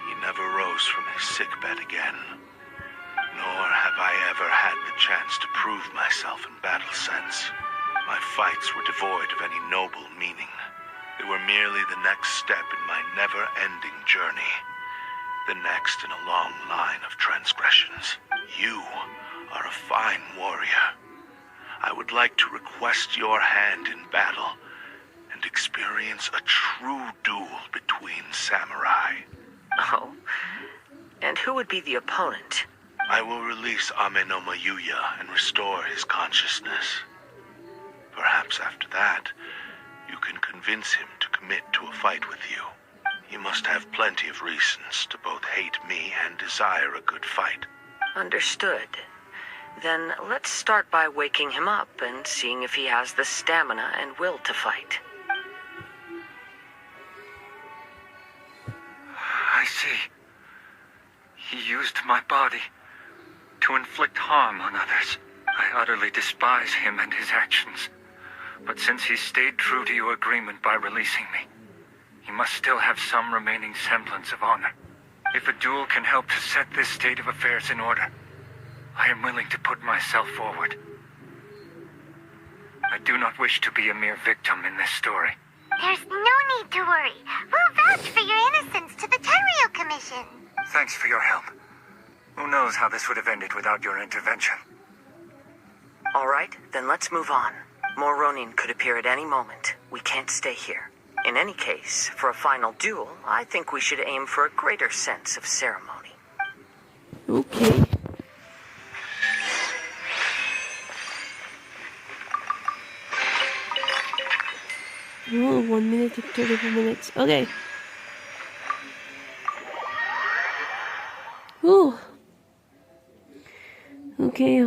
he never rose from his sickbed again. Nor have I ever had the chance to prove myself in battle since. My fights were devoid of any noble meaning. They were merely the next step in my never-ending journey. The next in a long line of transgressions. You are a fine warrior. I would like to request your hand in battle and experience a true duel between samurai. Oh? And who would be the opponent? I will release Ame no Mayuya and restore his consciousness. Perhaps after that, you can convince him to commit to a fight with you. He must have plenty of reasons to both hate me and desire a good fight. Understood. Then let's start by waking him up and seeing if he has the stamina and will to fight. I see. He used my body to inflict harm on others. I utterly despise him and his actions. But since he stayed true to your agreement by releasing me, he must still have some remaining semblance of honor. If a duel can help to set this state of affairs in order, I am willing to put myself forward. I do not wish to be a mere victim in this story. There's no need to worry. We'll vouch for your innocence to the Tenryo Commission. Thanks for your help. Who knows how this would have ended without your intervention? All right, then let's move on. More Ronin could appear at any moment. We can't stay here. In any case, for a final duel, I think we should aim for a greater sense of ceremony. Okay. Oh, 1 minute to 34 minutes. Okay. Ooh. Okay.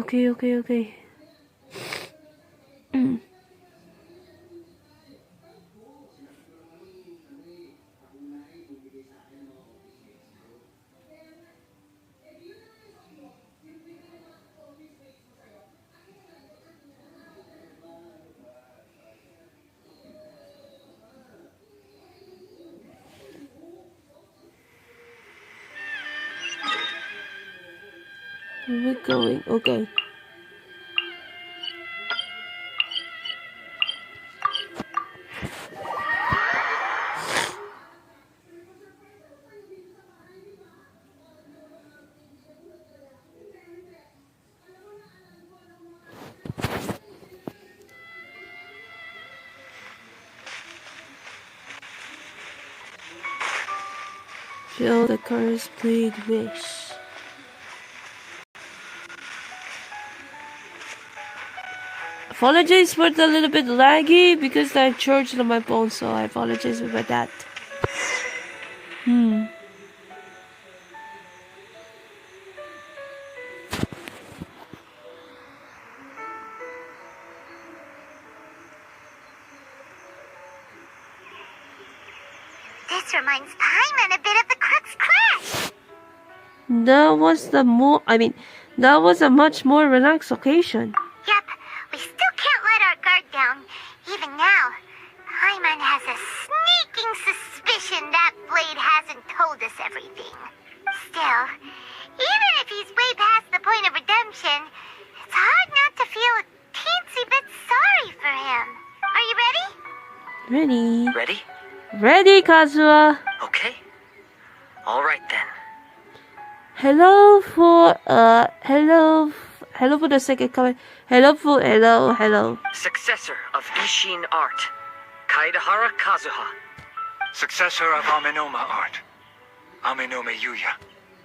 We're going. Okay. Feel the curse blade wish. Apologize for the little bit laggy because I charged on my phone, so I apologize about that. This reminds Paimon a bit of the Crux crash. That was a much more relaxed occasion. Yep, we still can't let our guard down. Even now, Paimon has a sneaking suspicion that Blade hasn't told us everything. Still, even if he's way past the point of redemption, it's hard not to feel a teensy bit sorry for him. Are you ready? Ready? Ready? Ready, Kazuha. Okay. All right then. Hello for the second comment. Hello. Successor of Ishin Art, Kaidahara Kazuha. Successor of Amenoma Art, Amenome Yuya.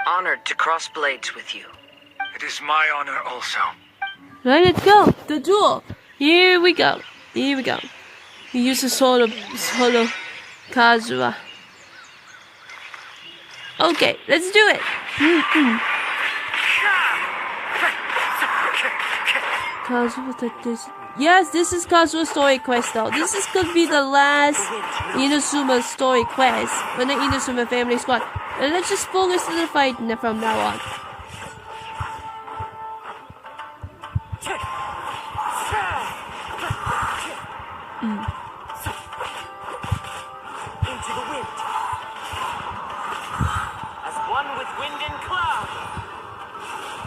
Honored to cross blades with you. It is my honor also. Right, let's go. The duel. Here we go. We use a solo Kazuha. Okay, let's do it. Kazuha, yes, this is Kazuha's story quest though. This is could be the last Inazuma story quest for the Inazuma Family Squad. And let's just focus on the fight from now on. Into the wind. As one with wind and cloud.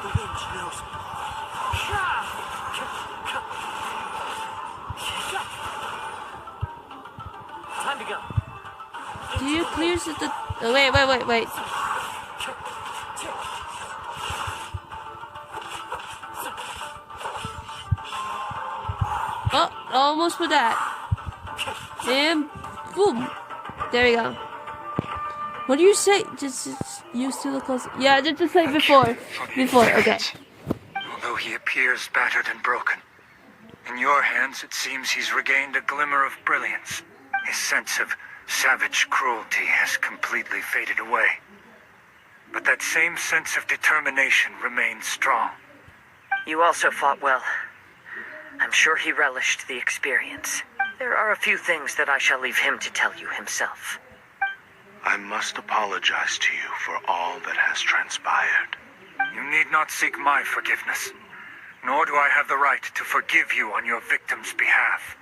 The wind knows. Time to go. Do you clear the... Oh, wait. Oh, almost for that. And boom. There we go. What do you say? Just use to look close. Yeah, just like before. Okay. Although he appears battered and broken, in your hands it seems he's regained a glimmer of brilliance. His sense of savage cruelty has completely faded away. But that same sense of determination remains strong. You also fought well. I'm sure he relished the experience. There are a few things that I shall leave him to tell you himself. I must apologize to you for all that has transpired. You need not seek my forgiveness, nor do I have the right to forgive you on your victim's behalf.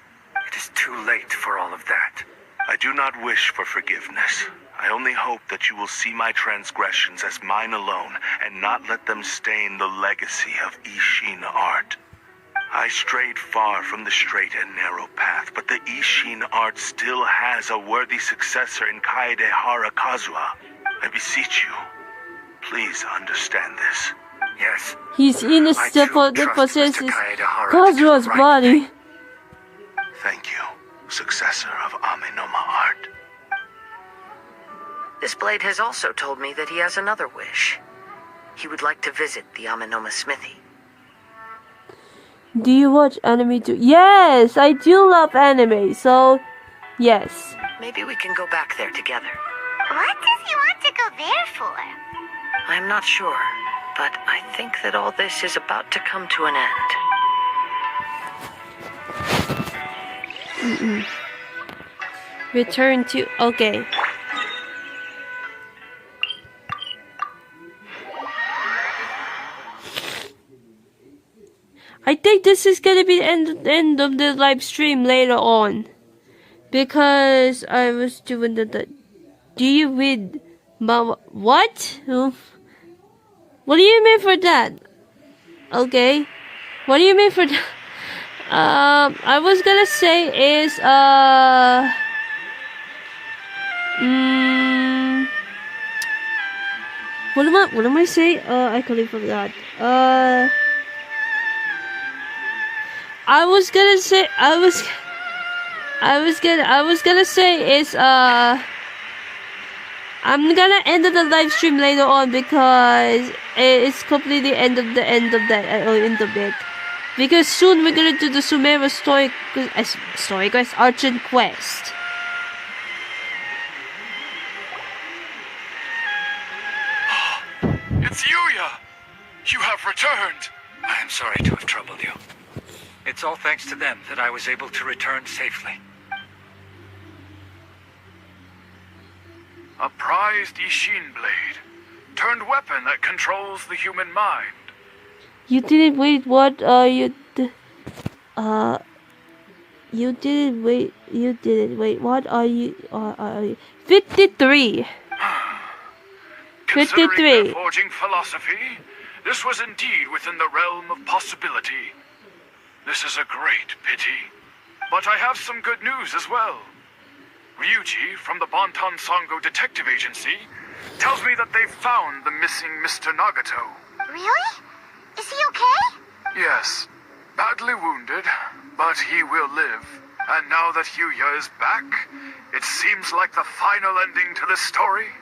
It is too late for all of that. I do not wish for forgiveness. I only hope that you will see my transgressions as mine alone and not let them stain the legacy of Ishin art. I strayed far from the straight and narrow path, but the Ishin art still has a worthy successor in Kaedehara Kazuha. I beseech you, please understand this. Yes. He's in a step that possesses Kazuha's right body. Thank you, successor of Amenoma art. This blade has also told me that he has another wish. He would like to visit the Amenoma smithy. Do you watch anime too? Yes, I do love anime, so yes. Maybe we can go back there together. What does he want to go there for? I'm not sure, but I think that all this is about to come to an end. Return to... Okay. I think this is gonna be the end of the live stream later on, because I was doing the deal with Mama. What? What do you mean for that? Okay, what do you mean for that? I was gonna say is what am I saying? I completely forgot. I was gonna say I'm gonna end the live stream later on because it's completely end of it. Because soon we're gonna do the Sumeru Archon Quest. It's Yuya! You have returned! I am sorry to have troubled you. It's all thanks to them that I was able to return safely. A prized Ishin blade. Turned weapon that controls the human mind. You didn't wait, what are you... You didn't wait, what are you... 53! Considering 53. their forging philosophy, this was indeed within the realm of possibility. This is a great pity. But I have some good news as well. Ryuji, from the Bonton Sango Detective Agency, tells me that they've found the missing Mr. Nagato. Really? Is he okay? Yes, badly wounded, but he will live. And now that Yuya is back, it seems like the final ending to this story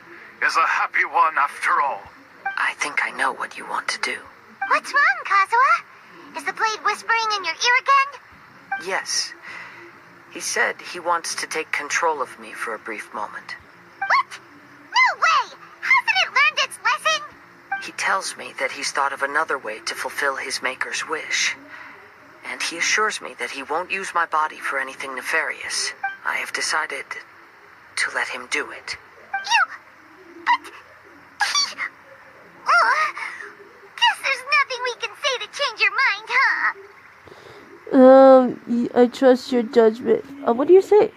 is a happy one after all. I think I know what you want to do. What's wrong, Kazuha? Is the blade whispering in your ear again? Yes. He said he wants to take control of me for a brief moment. What? No way! Hasn't it learned its lesson? He tells me that he's thought of another way to fulfill his maker's wish. And he assures me that he won't use my body for anything nefarious. I have decided to let him do it. But... Guess there's nothing we can say to change your mind, huh? I trust your judgment. What do you say?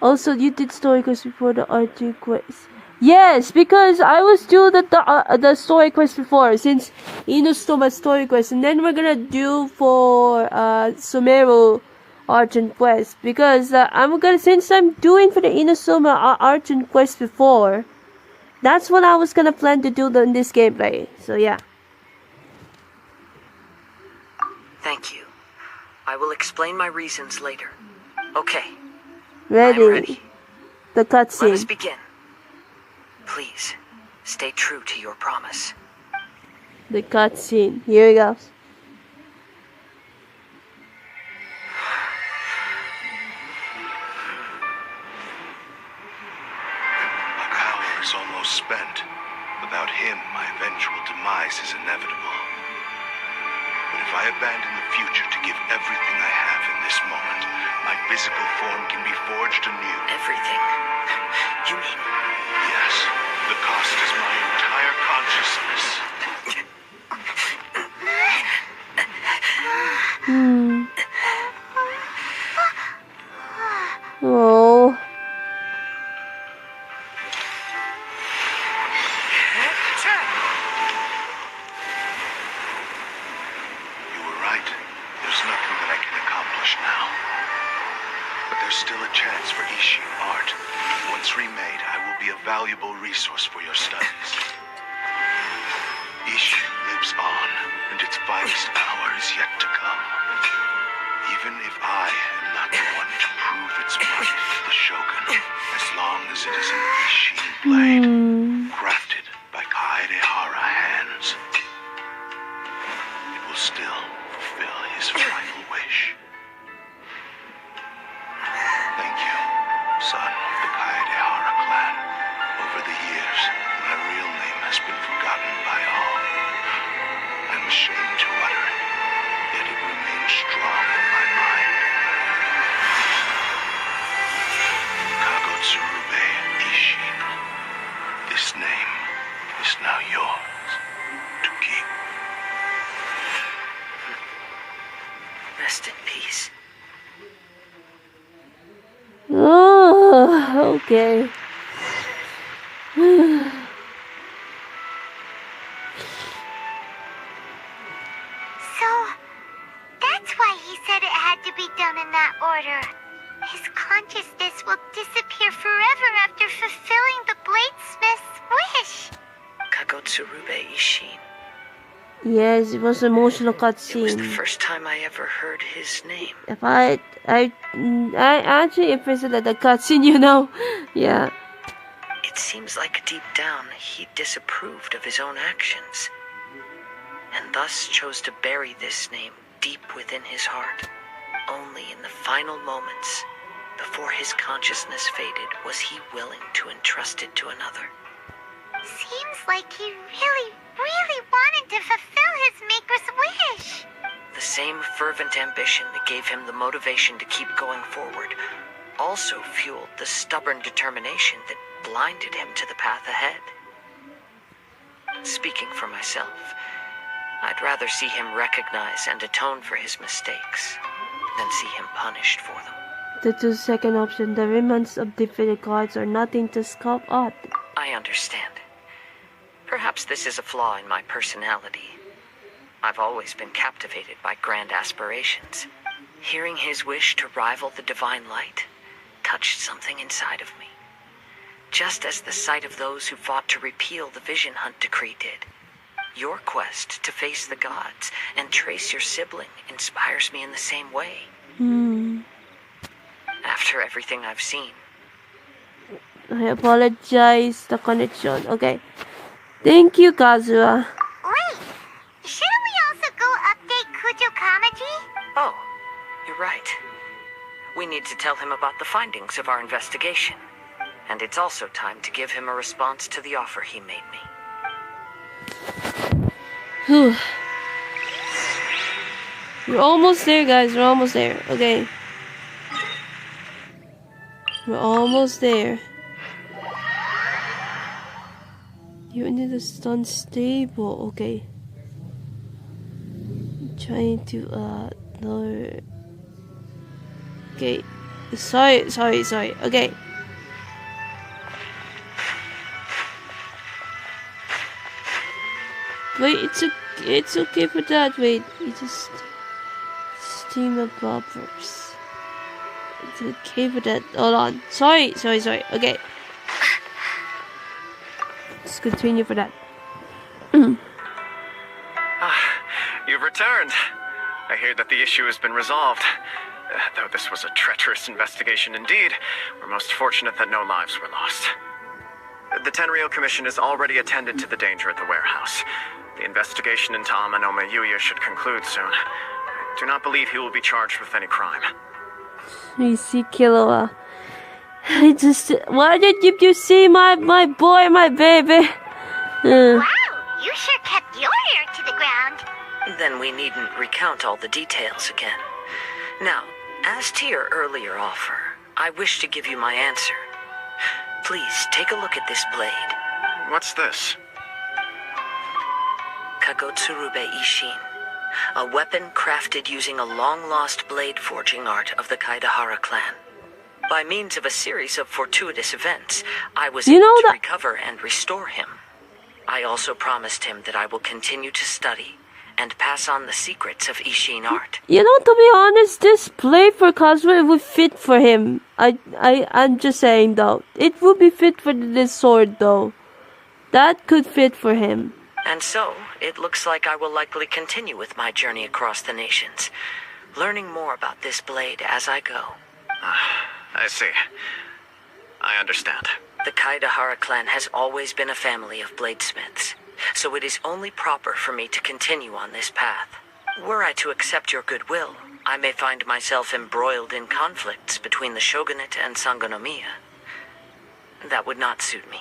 Also, you did story quest before the Archon Quests. Yes, because I was doing the story quest before, since Inazuma story quest, and then we're gonna do for Sumeru Archon Quests, because since I'm doing for the Inazuma Archon Quest before, that's what I was gonna plan to do in this gameplay. So yeah. Thank you. I will explain my reasons later. Okay. Ready. I'm ready. The Let us cutscene. begin. Please, stay true to your promise. The cutscene. Here it goes. My power is almost spent. Without him, my eventual demise is inevitable. But if I abandon the future to give everything I have in this moment, my physical form can be forged anew. Everything? You mean... Yes, the cost is my entire consciousness. Oh. You were right. There's nothing that I can accomplish now. But there's still a chance for Ishin art. Once remade, I will be a valuable resource for your studies. Ishin lives on, and its finest hour is yet to come. Even if I am not the one to prove its might to the Shogun, as long as it is an Ishin blade, crafted by Kaedehara hands, it will still fulfill his final wish. Thank you, son of the Kaedehara clan. Over the years, my real name has been forgotten by all. I'm ashamed to utter it, yet it remains strong in my mind. Kagotsurube Ishin. This name is now yours to keep. Rest in peace. Oh, okay. So, that's why he said it had to be done in that order. His consciousness will disappear forever after fulfilling the bladesmith's wish. Kagotsurube Ishin. Yes, it was an emotional It was the cutscene. first time I ever heard his name. If I actually interested at the cutscene, you know. Yeah. It It seems like deep down he disapproved of his own actions, and thus chose to bury this name deep within his heart. Only in the final moments, before his consciousness faded, was he willing to entrust it to another. Seems like he really, really wanted to fulfill his maker's wish. The same fervent ambition that gave him the motivation to keep going forward also fueled the stubborn determination that blinded him to the path ahead. Speaking for myself, I'd rather see him recognize and atone for his mistakes than see him punished for them. The second option, the remnants of defeated gods are nothing to scoff at. I understand. Perhaps this is a flaw in my personality. I've always been captivated by grand aspirations. Hearing his wish to rival the divine light touched something inside of me. Just as the sight of those who fought to repeal the Vision Hunt decree did. Your quest to face the gods and trace your sibling inspires me in the same way. After everything I've seen. I apologize, the connection. Okay. Thank you, Kazuha. Wait, shouldn't we also go update Kujo Kamaji? Oh, you're right. We need to tell him about the findings of our investigation. And it's also time to give him a response to the offer he made me. Whew. We're almost there, guys. We're almost there. Okay. We're almost there. You need to stun stable. Okay. I'm trying to lower. Okay. Sorry. Okay. Wait, it's okay for that. Wait, it's just steam of buffers. It's okay for that. Hold on. Sorry. Okay. Let's continue for that. You've returned. I hear that the issue has been resolved. Though this was a treacherous investigation indeed, we're most fortunate that no lives were lost. The Tenryou Commission has already attended to the danger at the warehouse. The investigation into Amanome Yuya should conclude soon. I do not believe he will be charged with any crime. We see Killua. Why did you see my boy, my baby? Wow, you sure kept your ear to the ground. Then we needn't recount all the details again. Now, as to your earlier offer, I wish to give you my answer. Please take a look at this blade. What's this? Kagotsurube Ishin, a weapon crafted using a long-lost blade forging art of the Kaidahara clan. By means of a series of fortuitous events, I was able to recover and restore him. I also promised him that I will continue to study and pass on the secrets of Ishin art. You know, to be honest, this blade for Kazuha would fit for him. I'm just saying though. It would be fit for this sword though. That could fit for him. And so, it looks like I will likely continue with my journey across the nations, learning more about this blade as I go. I see. I understand. The Kaidahara clan has always been a family of bladesmiths, so it is only proper for me to continue on this path. Were I to accept your goodwill, I may find myself embroiled in conflicts between the shogunate and Sangonomiya. That would not suit me.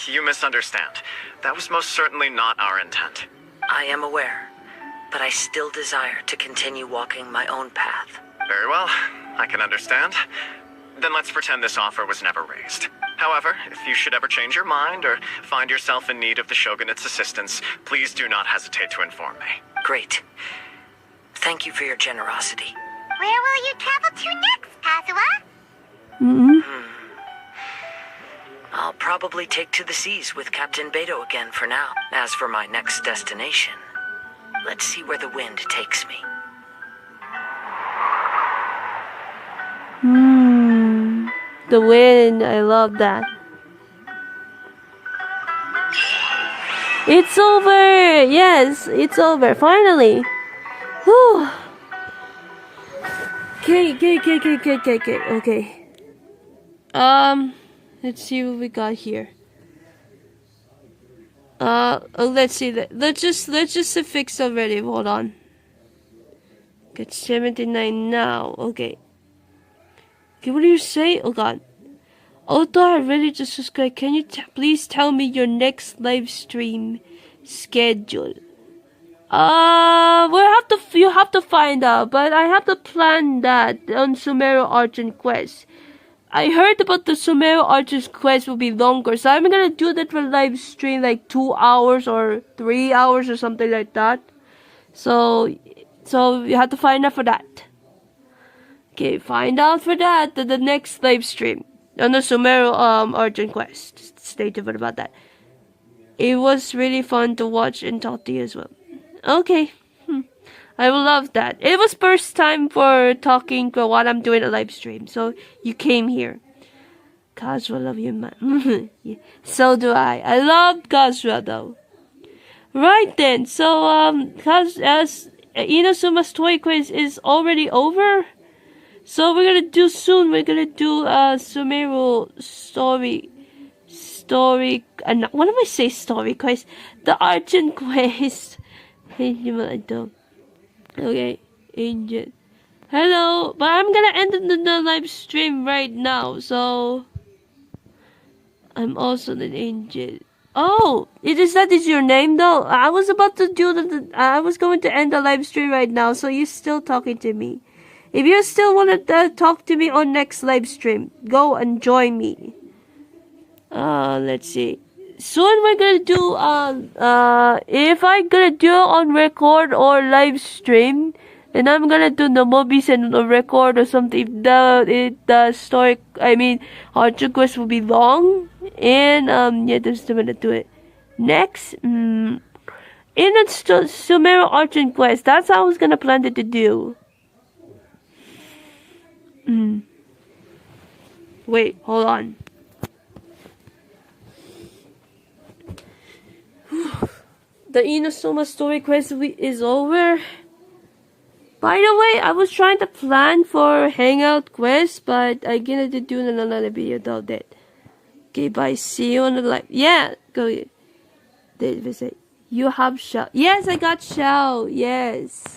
You misunderstand. That was most certainly not our intent. I am aware, but I still desire to continue walking my own path. Very well. I can understand. Then let's pretend this offer was never raised. However, if you should ever change your mind or find yourself in need of the Shogunate's assistance, please do not hesitate to inform me. Great. Thank you for your generosity. Where will you travel to next, Kazuha? I'll probably take to the seas with Captain Beto again for now. As for my next destination, let's see where the wind takes me. The wind, I love that. It's over! Yes, it's over, finally! Whew. Okay. Let's see what we got here. Let's see. Let's just fix already. Hold on. Get 79 now. Okay. Okay, what do you say? Oh god. Although I really just subscribed, can you please tell me your next live stream schedule? You have to find out, but I have to plan that on Sumeru Archon Quests. I heard about the Sumeru Archon Quest will be longer, so I'm gonna do that for live stream like 2 hours or 3 hours or something like that. So you have to find out for that. Okay, find out for that the next live stream on the Sumeru Archon Quest. Stay tuned about that. It was really fun to watch and talk to you as well. Okay. I will love that. It was first time for talking for what I'm doing a live stream, so you came here. Kazuha, love you, man. Yeah, so do I. I love Kazuha though. Right then, so as Inazuma's toy quiz is already over, so we're gonna do soon. We're gonna do Sumeru story. What am I say? Story quest. The Archon Quest. Okay, Angel. Hello, but I'm gonna end the live stream right now, so I'm also an angel. Oh, that is your name though? I was about to do I was going to end the live stream right now, so you're still talking to me. If you still want to talk to me on next live stream, go and join me. Let's see. Soon we're gonna do if I'm gonna do it on record or live stream, and I'm gonna do the movies and the record or something. The story, Archon Quest will be long, and yeah, there's gonna do it next. In the Sumeru Archon Quest, that's how I was gonna plan it to do. Wait, hold on. The Inazuma story quest is over. By the way, I was trying to plan for hangout quest, but I'm gonna do another video about that. Okay, bye. See you on the live. Yeah, go. Visit. You have Shao. Yes, I got Shao. Yes.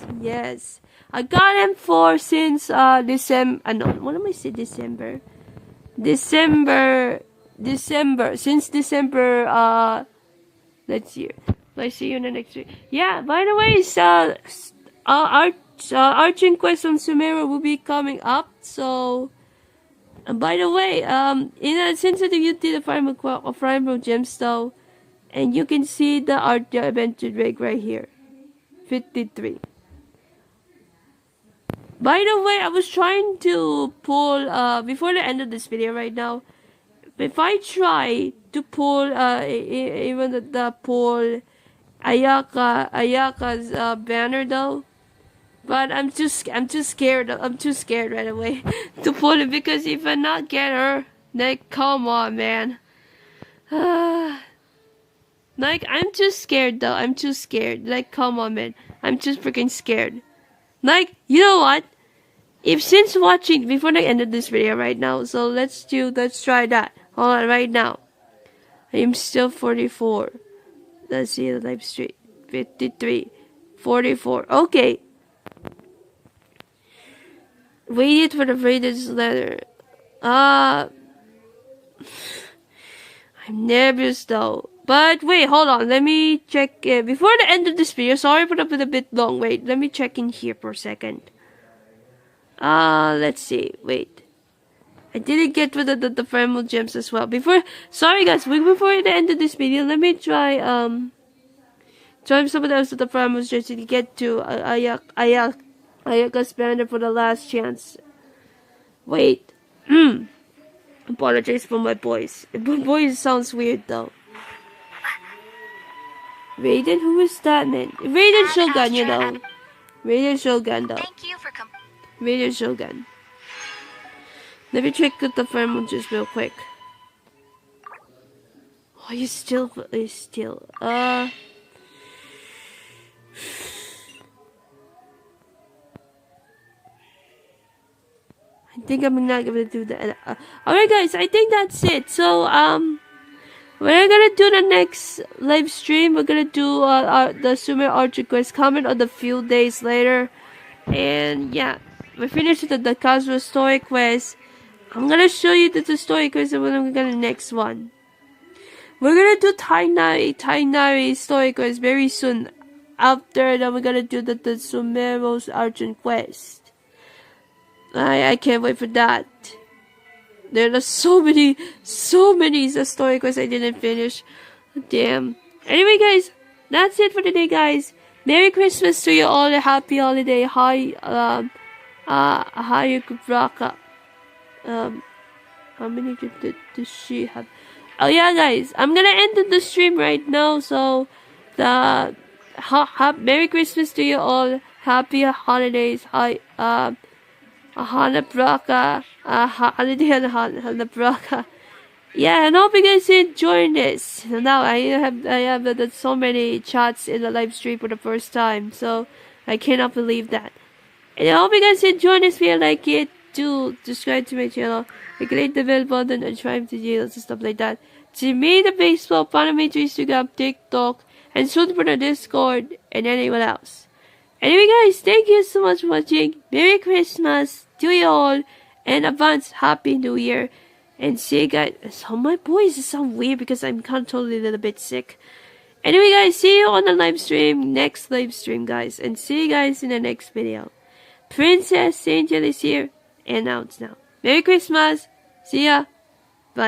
I got him since December. No, what am I saying? December. Since December. Let's see. I see you in the next week. Yeah, by the way, Archon Quest on Sumeru will be coming up. So, by the way, since you did a Primal Gems though, and you can see the adventure drake right here, 53. By the way, I was trying to pull before the end of this video right now. If I try to pull even the pull Ayaka's banner though, but I'm too scared. I'm too scared right away to pull it, because if I not get her, like come on, man. Like I'm too scared though. I'm too scared. Like come on, man. I'm just freaking scared. Like, you know what? If since watching before the end of this video right now, so let's try that. Hold on, right now. I am still 44. Let's see the live stream. 53. 44. Okay. Waited for the Raider's letter. I'm nervous though. But wait, hold on. Let me check before the end of this video. Sorry for the bit long. Wait, let me check in here for a second. Let's see. Wait. I didn't get to the Primal Gems as well. Sorry guys, before the end of this video, let me try some of those of the Primal Gems to get to Ayaka's banner for the last chance. Wait. Apologize for my voice. My voice sounds weird though. Raiden, who is that man? Raiden Shogun, you know. Raiden Shogun though. Thank you for Raiden Shogun. Let me check the Primal Gems real quick. Oh, he's still. I think I'm not gonna do that. Alright guys, I think that's it. So, we're gonna do the next live stream. We're gonna do the Sumeru Archon Quests, comment on the few days later. And yeah, we finished the Kazuha story quest. I'm gonna show you the story quest and when we're gonna next one. We're gonna do Tainari story quest very soon. After that, we're gonna do the Sumeru Archon Quest. I can't wait for that. There are so many story quests I didn't finish. Damn. Anyway, guys, that's it for today, guys. Merry Christmas to you all. A happy holiday. Hi, Hayakubraka. How many does she have? Oh yeah, guys, I'm gonna end the stream right now. So, Merry Christmas to you all. Happy holidays. Hi, Hanabraka. Holiday Hanabraka. Yeah, and hope you guys enjoying this. Now I have so many chats in the live stream for the first time, so I cannot believe that. And I hope you guys enjoy this. If you like it, do subscribe to my channel, click the bell button, and try to do and stuff like that. To me, the Facebook, follow me to Instagram, TikTok, and soon for the Discord and anyone else. Anyway, guys, thank you so much for watching. Merry Christmas to you all, and advance Happy New Year. And see you guys. So my voice sound weird because I'm kind of totally a little bit sick. Anyway, guys, see you on the live stream, next live stream, guys, and see you guys in the next video. Princess Angel is here and out now. Merry Christmas. See ya.